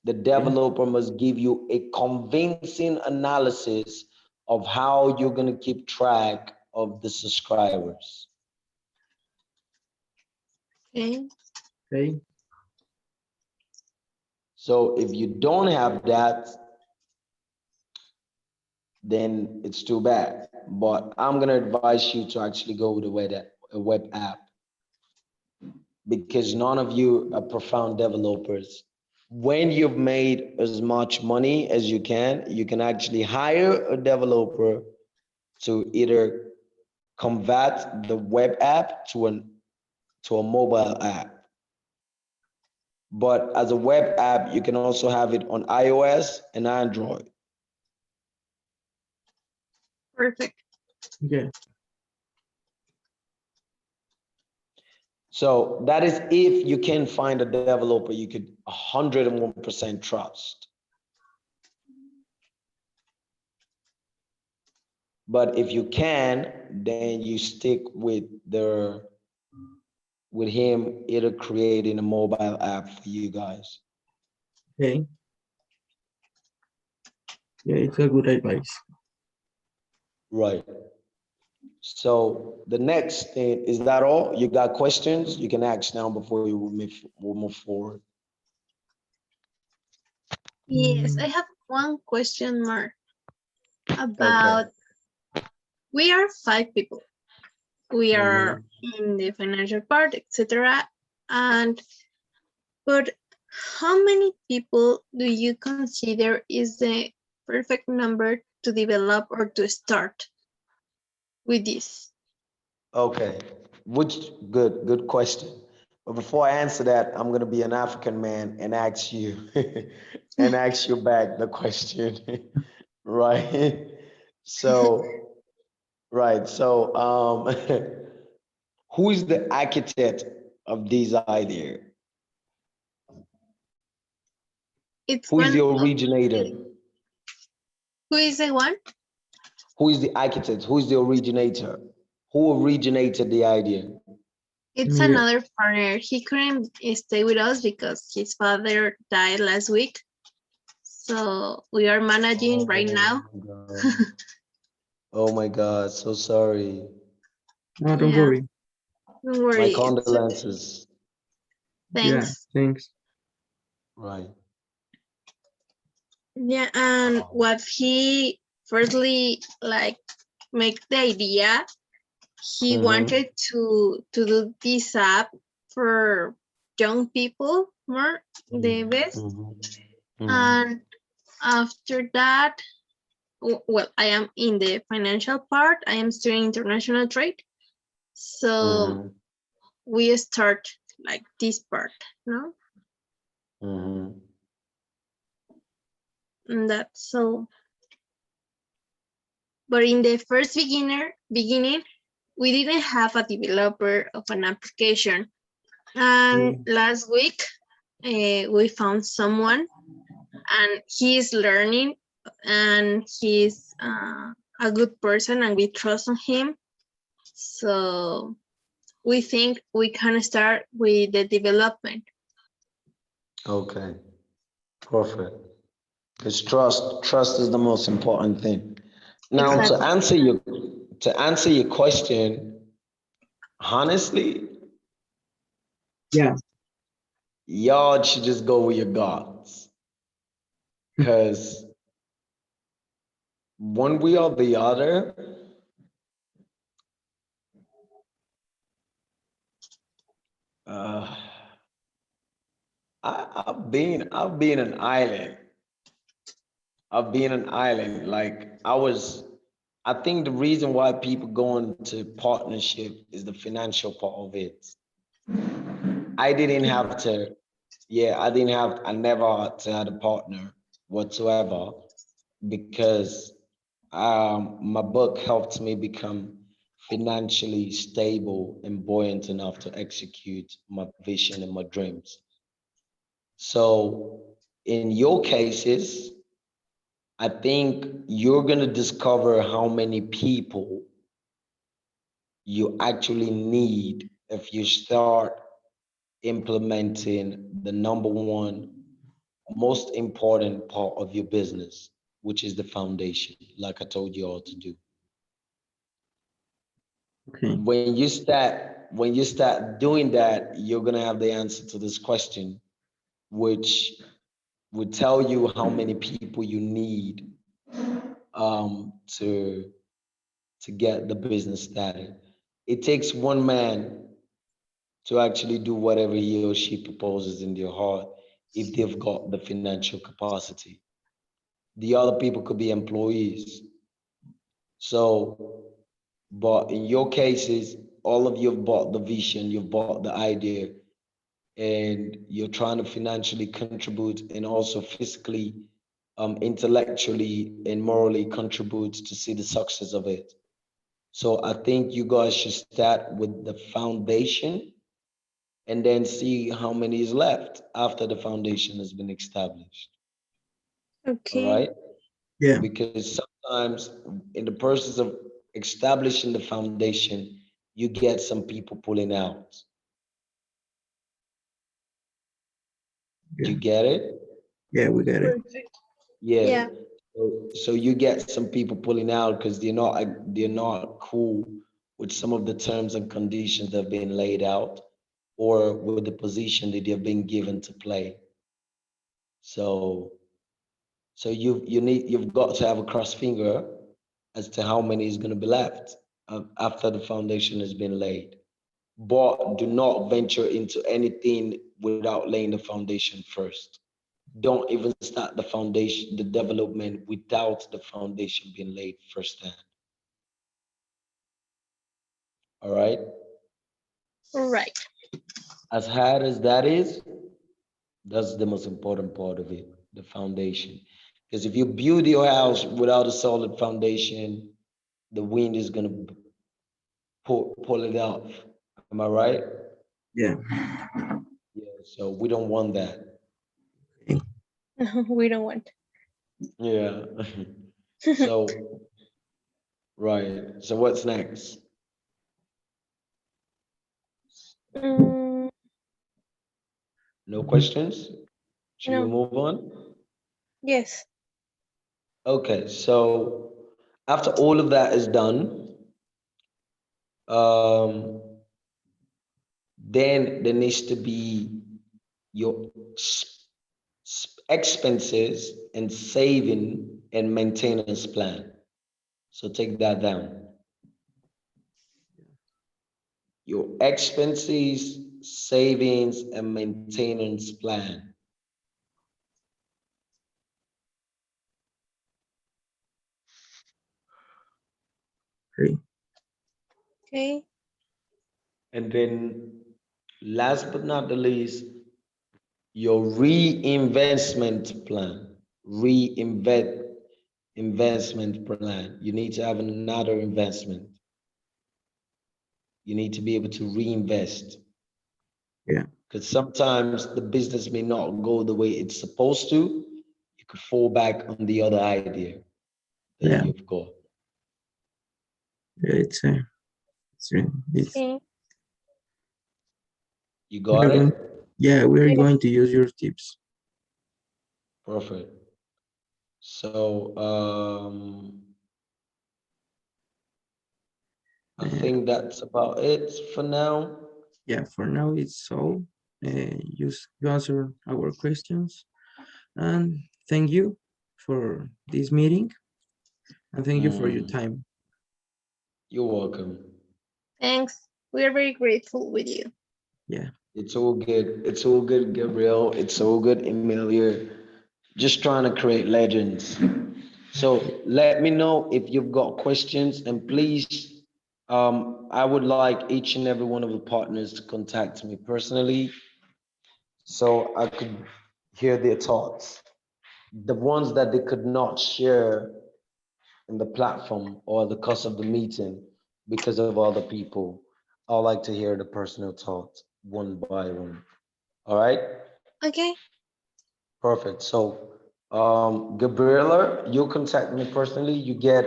[SPEAKER 2] The
[SPEAKER 1] Okay.
[SPEAKER 2] developer must give you a convincing analysis of how you're going to keep track of the subscribers.
[SPEAKER 3] Okay.
[SPEAKER 1] Okay.
[SPEAKER 2] So if you don't have that, then it's too bad. But I'm going to advise you to actually go with a web app, because none of you are profound developers. When you've made as much money as you can actually hire a developer to either convert the web app to a mobile app. But as a web app, you can also have it on iOS and Android.
[SPEAKER 3] Perfect.
[SPEAKER 1] Yeah.
[SPEAKER 2] So that is if you can find a developer you could 101% trust. But if you can, then you stick with him either creating a mobile app for you guys.
[SPEAKER 1] Okay. Yeah, it's a good advice.
[SPEAKER 2] Right. So the next thing, is that all? You got questions? You can ask now before we'll move forward.
[SPEAKER 3] Yes, I
[SPEAKER 1] Mm,
[SPEAKER 3] have one question mark
[SPEAKER 2] Okay.
[SPEAKER 3] about we are 5 people. We are
[SPEAKER 2] Mhm.
[SPEAKER 3] in the financial part, etc. And but how many people do you consider is the perfect number to develop or to start with this?
[SPEAKER 2] Okay. Which good question. But before I answer that, I'm gonna be an African man and ask you and ask you back the question. Right? So, right. So, who is the architect of this idea?
[SPEAKER 3] It's
[SPEAKER 2] Who is
[SPEAKER 3] one
[SPEAKER 2] the
[SPEAKER 3] of
[SPEAKER 2] originator?
[SPEAKER 3] who is the one?
[SPEAKER 2] Who is the architect? Who is the originator? Who originated the idea?
[SPEAKER 3] It's
[SPEAKER 1] Me.
[SPEAKER 3] another partner. He couldn't stay with us because his father died last week. So we are managing right now.
[SPEAKER 2] Oh my God. Oh my God. So sorry.
[SPEAKER 1] No, don't
[SPEAKER 3] Yeah,
[SPEAKER 1] worry.
[SPEAKER 3] don't
[SPEAKER 2] My
[SPEAKER 3] worry. It's okay.
[SPEAKER 2] condolences.
[SPEAKER 1] Yeah,
[SPEAKER 3] Thanks.
[SPEAKER 1] thanks.
[SPEAKER 2] Right.
[SPEAKER 3] Yeah, and what he firstly like make the idea, he
[SPEAKER 2] Mm-hmm.
[SPEAKER 3] wanted to do this app for young people more the best.
[SPEAKER 2] Mm-hmm. Mm-hmm.
[SPEAKER 3] And after that, well, I am in the financial part. I am studying international trade. So
[SPEAKER 2] Mm-hmm.
[SPEAKER 3] we start like this part, no?
[SPEAKER 2] Mm-hmm.
[SPEAKER 3] And that's so. But in the first beginning, we didn't have a developer of an application. And
[SPEAKER 1] Mm,
[SPEAKER 3] last week, we found someone, and he's learning, and he's a good person, and we trust on him. So we think we can start with the development.
[SPEAKER 2] Okay. Perfect. Because trust is the most important thing. Now,
[SPEAKER 3] Exactly.
[SPEAKER 2] to answer your question, honestly,
[SPEAKER 1] yeah.
[SPEAKER 2] y'all should just go with your gods. Because one way or the other, uh, I've been an island. I've been an island. Like I think the reason why people go into partnership is the financial part of it. I didn't have to, yeah, I never had to have a partner whatsoever because my book helped me become financially stable and buoyant enough to execute my vision and my dreams. So in your cases, I think you're going to discover how many people you actually need if you start implementing the number one most important part of your business, which is the foundation, like I told you all to do.
[SPEAKER 1] Okay.
[SPEAKER 2] When you start doing that, you're gonna have the answer to this question, which would tell you how many people you need to get the business started. It takes one man to actually do whatever he or she proposes in their heart if they've got the financial capacity. The other people could be employees. So, but in your cases, all of you have bought the vision, you've bought the idea, and you're trying to financially contribute and also physically, intellectually, and morally contribute to see the success of it. So I think you guys should start with the foundation and then see how many is left after the foundation has been established. All
[SPEAKER 3] Okay.
[SPEAKER 2] right?
[SPEAKER 1] Yeah.
[SPEAKER 2] Because sometimes in the process of establishing the foundation, you get some people pulling out. Do
[SPEAKER 1] Yeah.
[SPEAKER 2] you get it?
[SPEAKER 1] Yeah, we got it.
[SPEAKER 3] Perfect.
[SPEAKER 2] Yeah.
[SPEAKER 3] Yeah.
[SPEAKER 2] So you get some people pulling out because they're not cool with some of the terms and conditions that have been laid out or with the position that they've been given to play. So you've got to have a cross finger as to how many is going to be left after the foundation has been laid. But do not venture into anything without laying the foundation first. Don't even start the foundation, the development without the foundation being laid firsthand. All right.
[SPEAKER 3] All right.
[SPEAKER 2] As hard as that is, that's the most important part of it, the foundation. Because if you build your house without a solid foundation, the wind is gonna pull it off. Am I right?
[SPEAKER 1] Yeah.
[SPEAKER 2] Yeah. So we don't want that.
[SPEAKER 1] Okay.
[SPEAKER 3] We don't want.
[SPEAKER 2] Yeah. So Right. So what's next?
[SPEAKER 3] Mm,
[SPEAKER 2] No
[SPEAKER 1] Mhm.
[SPEAKER 2] questions? Should we
[SPEAKER 3] no.
[SPEAKER 2] move on?
[SPEAKER 3] Yes.
[SPEAKER 2] Okay, so after all of that is done, um, then there needs to be your expenses and saving and maintenance plan. So take that down. Your expenses, savings, and maintenance plan.
[SPEAKER 1] Okay.
[SPEAKER 3] Okay.
[SPEAKER 2] And then last but not the least, your reinvestment plan. Reinvest investment plan. You need to have another investment. You need to be able to reinvest
[SPEAKER 1] Yeah.
[SPEAKER 2] because sometimes the business may not go the way it's supposed to. You could fall back on the other idea that
[SPEAKER 1] Yeah.
[SPEAKER 2] you've got.
[SPEAKER 1] Yeah. It's
[SPEAKER 3] Okay.
[SPEAKER 2] You
[SPEAKER 1] we are
[SPEAKER 2] got
[SPEAKER 1] going.
[SPEAKER 2] it?
[SPEAKER 1] Yeah, we are
[SPEAKER 3] Yes.
[SPEAKER 1] going to use your tips.
[SPEAKER 2] Perfect. So I
[SPEAKER 1] Uh,
[SPEAKER 2] think that's about it for now.
[SPEAKER 1] yeah. For now, it's all. You answer our questions, and thank you for this meeting, and thank you for your
[SPEAKER 2] Mm,
[SPEAKER 1] time.
[SPEAKER 2] you're welcome.
[SPEAKER 3] Thanks. We are very grateful with you.
[SPEAKER 1] Yeah.
[SPEAKER 2] It's all good. It's all good, Gabriel. It's all good, Emilia. Just trying to create legends. So let me know if you've got questions, and please, I would like each and every one of the partners to contact me personally so I could hear their thoughts. The ones that they could not share in the platform or the cost of the meeting because of other people. I like to hear the personal thoughts one by one. All right,
[SPEAKER 3] Okay.
[SPEAKER 2] perfect. So, Gabriela, you contact me personally. You get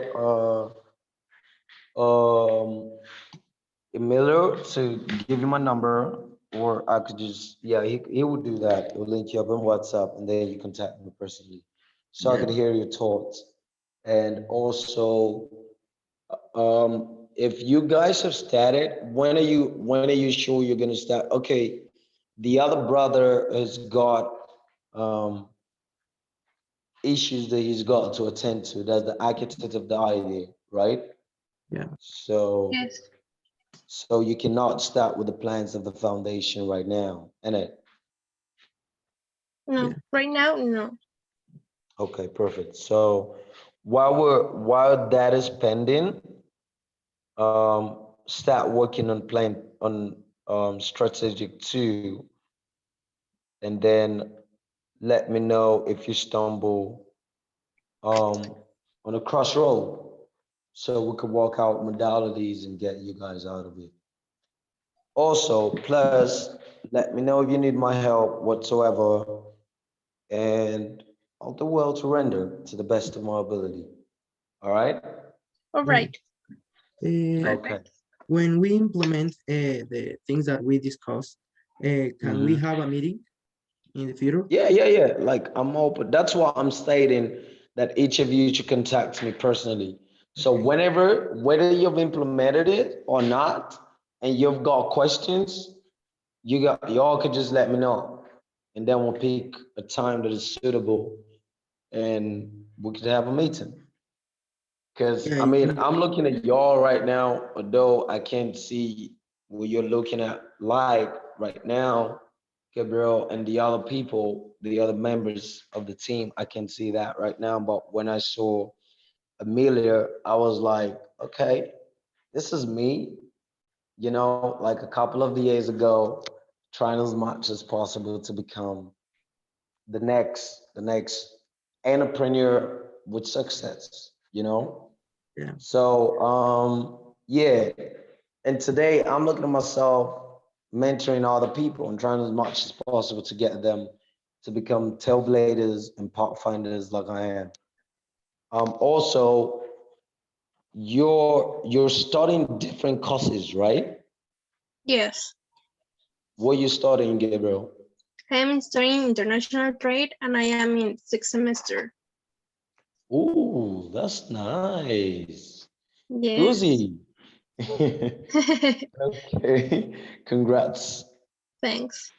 [SPEAKER 2] Emilio to give you my number, or I could just, yeah, he would do that. He'll link you up on WhatsApp, and then you contact me personally, so I
[SPEAKER 1] Yeah.
[SPEAKER 2] could hear your thoughts. And also, if you guys have started, when are you sure you're gonna start? Okay, the other brother has got um, issues that he's got to attend to. That's the architect of the idea, right?
[SPEAKER 1] Yeah.
[SPEAKER 2] So,
[SPEAKER 3] Yes.
[SPEAKER 2] so you cannot start with the plans of the foundation right now, and it.
[SPEAKER 3] No.
[SPEAKER 1] Yeah.
[SPEAKER 3] Right now, no.
[SPEAKER 2] Okay, perfect. So while that is pending, start working on plan on strategic two, and then let me know if you stumble um, on a crossroad, so we could walk out modalities and get you guys out of it. Also, plus, let me know if you need my help whatsoever, and I'll do well to render to the best of my ability. All right?
[SPEAKER 3] All
[SPEAKER 1] Yeah.
[SPEAKER 3] right.
[SPEAKER 2] Okay.
[SPEAKER 3] Perfect.
[SPEAKER 1] When we implement the things that we discussed, can we
[SPEAKER 2] Mhm.
[SPEAKER 1] have a meeting in the future?
[SPEAKER 2] Yeah, yeah, yeah. Like I'm open. That's why I'm stating that each of you should contact me personally. So
[SPEAKER 1] Okay.
[SPEAKER 2] whenever, whether you've implemented it or not, and you've got questions, y'all could just let me know, and then we'll pick a time that is suitable, and we could have a meeting. Because
[SPEAKER 1] Yeah.
[SPEAKER 2] I mean, I'm looking at y'all right now, although I can't see what you're looking at live right now, Gabriel, and the other people, the other members of the team. I can see that right now. But when I saw Amelia, I was like, okay, this is me, like a couple of years ago, trying as much as possible to become the next entrepreneur with success.
[SPEAKER 1] Yeah.
[SPEAKER 2] So yeah. And today I'm looking at myself mentoring other people and trying as much as possible to get them to become trailblazers and pathfinders like I am. Also, you're studying different courses, right?
[SPEAKER 3] Yes.
[SPEAKER 2] What you studying, Gabriel?
[SPEAKER 3] I am studying international trade and I am in sixth semester.
[SPEAKER 2] Ooh, that's nice.
[SPEAKER 3] Yes.
[SPEAKER 2] Uzi. Okay, congrats.
[SPEAKER 3] Thanks.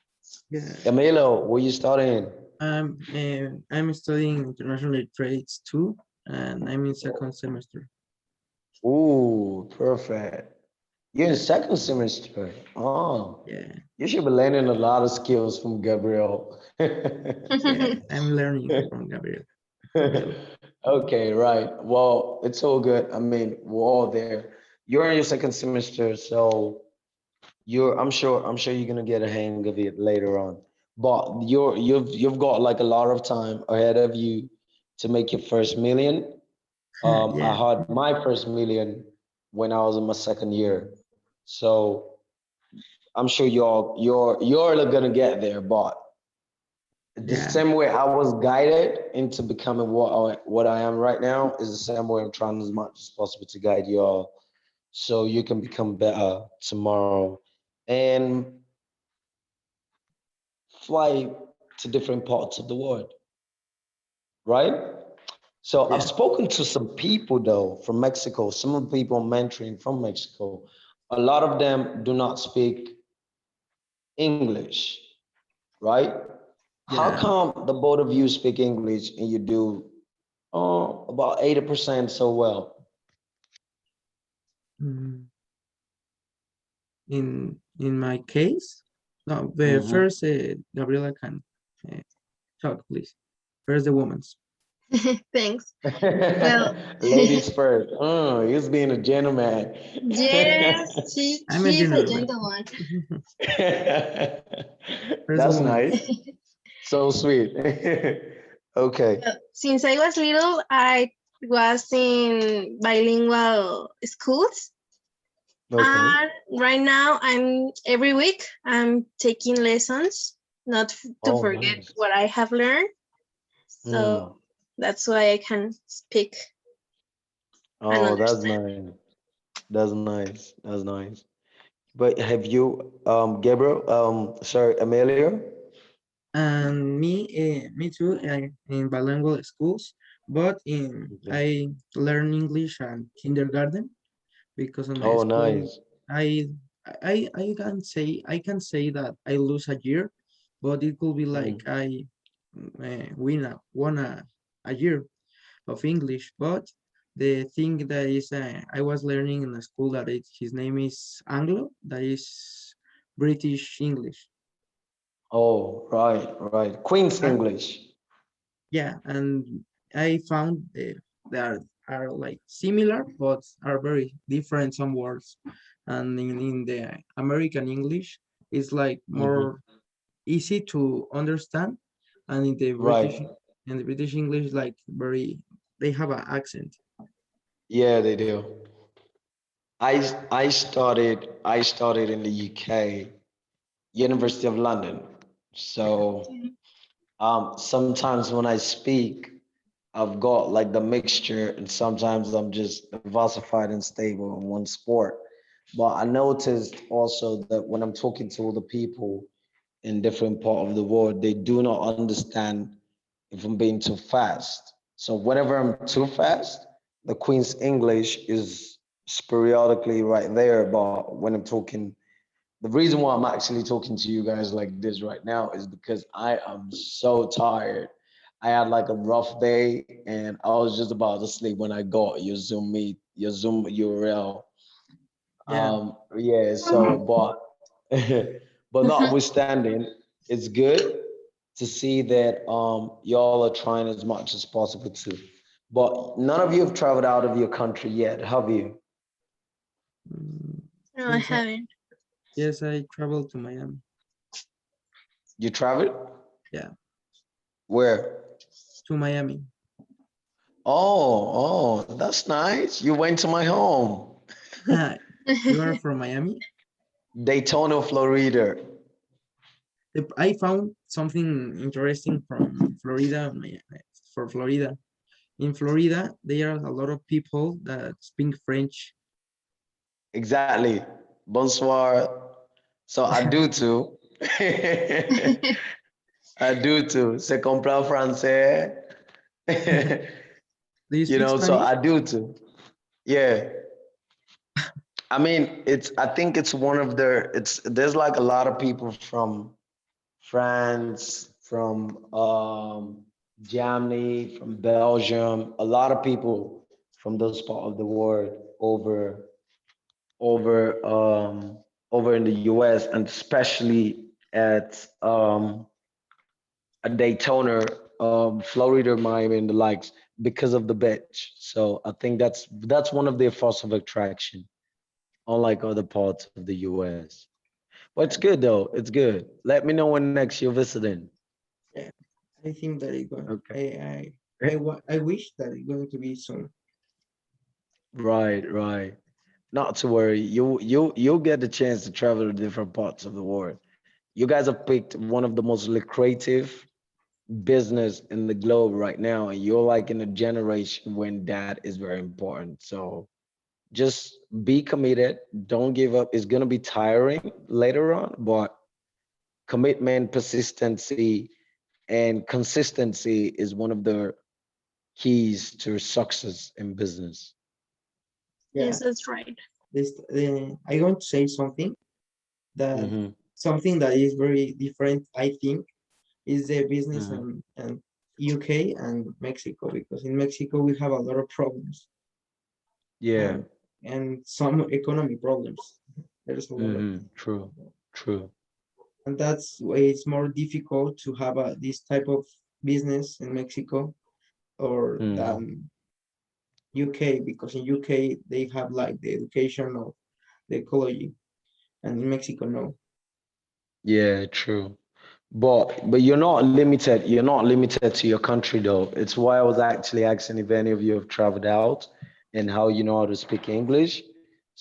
[SPEAKER 1] Yeah,
[SPEAKER 2] Camilo, what you studying?
[SPEAKER 1] I'm studying international trades too, and I'm in second semester.
[SPEAKER 2] Ooh, perfect. You're in second semester. Oh,
[SPEAKER 1] Yeah,
[SPEAKER 2] you should be learning a lot of skills from Gabriel.
[SPEAKER 1] yeah, I'm learning from Gabriel.
[SPEAKER 2] Okay, right. Well, it's all good. I mean, we're all there. You're in your second semester, so I'm sure you're gonna get a hang of it later on. But you've got like a lot of time ahead of you to make your first million. I
[SPEAKER 1] Yeah,
[SPEAKER 2] had my first million when I was in my second year. So I'm sure you're gonna get there, but the
[SPEAKER 1] yeah,
[SPEAKER 2] same way I was guided into becoming what I am right now is the same way I'm trying as much as possible to guide you all so you can become better tomorrow and fly to different parts of the world, right? So I've
[SPEAKER 1] yeah,
[SPEAKER 2] spoken to some people though from Mexico, some of the people I'm mentoring from Mexico. A lot of them do not speak English, right? How
[SPEAKER 1] yeah.
[SPEAKER 2] come the both of you speak English and you do about 80% so well?
[SPEAKER 1] Mm, in my case, no. The
[SPEAKER 2] Hmm.
[SPEAKER 1] first, Gabriela can uh, talk, please. First, the woman's.
[SPEAKER 3] Thanks. Well,
[SPEAKER 2] Ladies first. He's being a gentleman.
[SPEAKER 3] yes,
[SPEAKER 1] I'm a
[SPEAKER 3] he's a
[SPEAKER 1] gentleman.
[SPEAKER 3] gentleman.
[SPEAKER 1] First, the
[SPEAKER 2] That's
[SPEAKER 1] woman's.
[SPEAKER 2] nice. So sweet. Okay.
[SPEAKER 3] Well, since I was little, I was in bilingual schools.
[SPEAKER 2] Okay.
[SPEAKER 3] And right now, I'm every week I'm taking lessons, not to
[SPEAKER 2] Oh,
[SPEAKER 3] forget
[SPEAKER 2] nice.
[SPEAKER 3] what I have learned.
[SPEAKER 2] Mm.
[SPEAKER 3] So that's why I can speak and
[SPEAKER 2] Oh, that's
[SPEAKER 3] understand.
[SPEAKER 2] nice. That's nice. That's nice. But have you, Gabriel, sorry, Amelia?
[SPEAKER 1] And me too, in bilingual schools, but in
[SPEAKER 2] Okay.
[SPEAKER 1] I learn English and kindergarten because on my
[SPEAKER 2] Oh,
[SPEAKER 1] school
[SPEAKER 2] nice.
[SPEAKER 1] I I can say that I lose a year, but it could be like
[SPEAKER 2] Mm.
[SPEAKER 1] I won a year of English. But the thing that is I was learning in a school that his name is Anglo, that is British English.
[SPEAKER 2] Oh, right, right. Queen's English.
[SPEAKER 1] Yeah, and I found they are like similar, but are very different some words. And in the American English, it's like
[SPEAKER 2] Hmm.
[SPEAKER 1] more easy to understand, and
[SPEAKER 2] Right.
[SPEAKER 1] in the British English, like very they have an accent.
[SPEAKER 2] Yeah, they do. I started in the UK, University of London.
[SPEAKER 1] Yeah,
[SPEAKER 2] So sometimes when I speak, I've got like the mixture, and sometimes I'm just diversified and stable in one sport. But I noticed also that when I'm talking to other people in different part of the world, they do not understand if I'm being too fast. So whenever I'm too fast, the Queen's English is periodically right there. But when I'm talking, the reason why I'm actually talking to you guys like this right now is because I am so tired. I had like a rough day and I was just about to sleep when I got your Zoom meet, your Zoom URL.
[SPEAKER 1] yeah,
[SPEAKER 2] Yeah, so but notwithstanding, it's good to see that y'all are trying as much as possible too. But none of you have traveled out of your country yet, have you?
[SPEAKER 1] mm,
[SPEAKER 3] No, I
[SPEAKER 1] yes,
[SPEAKER 3] haven't.
[SPEAKER 1] I traveled to Miami.
[SPEAKER 2] You traveled?
[SPEAKER 1] Yeah,
[SPEAKER 2] Where?
[SPEAKER 1] to Miami.
[SPEAKER 2] Oh, that's nice. You went to my home,
[SPEAKER 1] You are from Miami?
[SPEAKER 2] Daytona, Florida.
[SPEAKER 1] I found something interesting from Florida, for Florida. in Florida, there are a lot of people that speak French.
[SPEAKER 2] Exactly. Bonsoir. So I do too. I do too. Se compra français.
[SPEAKER 1] Do you
[SPEAKER 2] You
[SPEAKER 1] speak
[SPEAKER 2] know, so
[SPEAKER 1] Spanish?
[SPEAKER 2] I do too. Yeah. I mean, I think it's one of there's like a lot of people from France, from Germany, from Belgium, a lot of people from those part of the world over over in the US, and especially at a Daytona, Florida, Miami, and the likes because of the beach. So I think that's one of their force of attraction, unlike other parts of the US. But it's good though. It's good. Let me know when next you're visiting.
[SPEAKER 1] Yeah, I think that it going.
[SPEAKER 2] Okay.
[SPEAKER 1] I wish that it's going to be soon.
[SPEAKER 2] Right, right. Not to worry. You'll get the chance to travel to different parts of the world. You guys have picked one of the most lucrative business in the globe right now, and you're like in a generation when that is very important. So just be committed. Don't give up. It's gonna be tiring later on, but commitment, persistency, and consistency is one of the keys to success in business.
[SPEAKER 1] Yeah,
[SPEAKER 3] Yes, that's right.
[SPEAKER 1] I want to say that
[SPEAKER 2] Hmm.
[SPEAKER 1] something that is very different. I think is the business
[SPEAKER 2] Hmm.
[SPEAKER 1] and UK and Mexico, because in Mexico we have a lot of problems
[SPEAKER 2] Yeah.
[SPEAKER 1] and some economy problems. There's a lot of,
[SPEAKER 2] Hmm. True. True.
[SPEAKER 1] and that's why it's more difficult to have this type of business in Mexico or
[SPEAKER 2] Hmm.
[SPEAKER 1] than UK, because in UK they have like the education of the ecology, and in Mexico no.
[SPEAKER 2] Yeah. True. But you're not limited. You're not limited to your country though. It's why I was actually asking if any of you have traveled out and how you know how to speak English,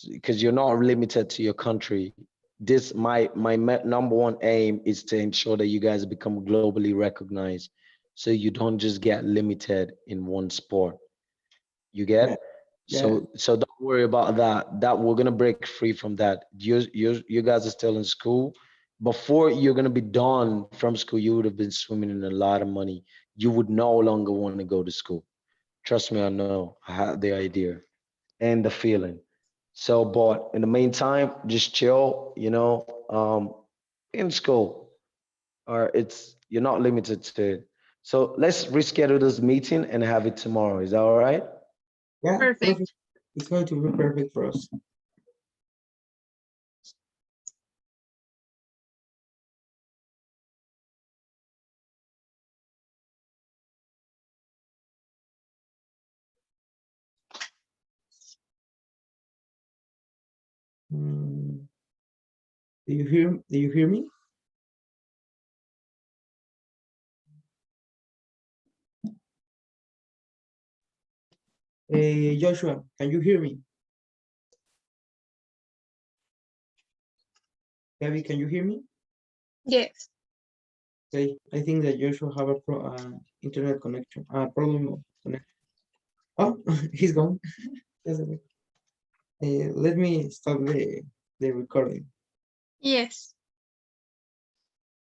[SPEAKER 2] because you're not limited to your country. This number one aim is to ensure that you guys become globally recognized, so you don't just get limited in one sport. You
[SPEAKER 1] Yeah,
[SPEAKER 2] get?
[SPEAKER 1] yeah,
[SPEAKER 2] So don't worry about that. That we're gonna break free from that. You guys are still in school. Before you're gonna be done from school, you would have been swimming in a lot of money. You would no longer want to go to school. Trust me, I know. I had the idea and the feeling. So, but in the meantime, just chill, in school, or you're not limited to it. So let's reschedule this meeting and have it tomorrow. Is that all right?
[SPEAKER 1] yeah, perfect.
[SPEAKER 3] Perfect.
[SPEAKER 1] It's going to be perfect for us. Mm, do you hear me? Joshua, can you hear me? Gabby, can you hear me?
[SPEAKER 3] Yes.
[SPEAKER 1] Okay, I think that Joshua have a internet connection, problem of connection. Oh, he's gone. Yes, okay. Let me stop the recording.
[SPEAKER 3] Yes.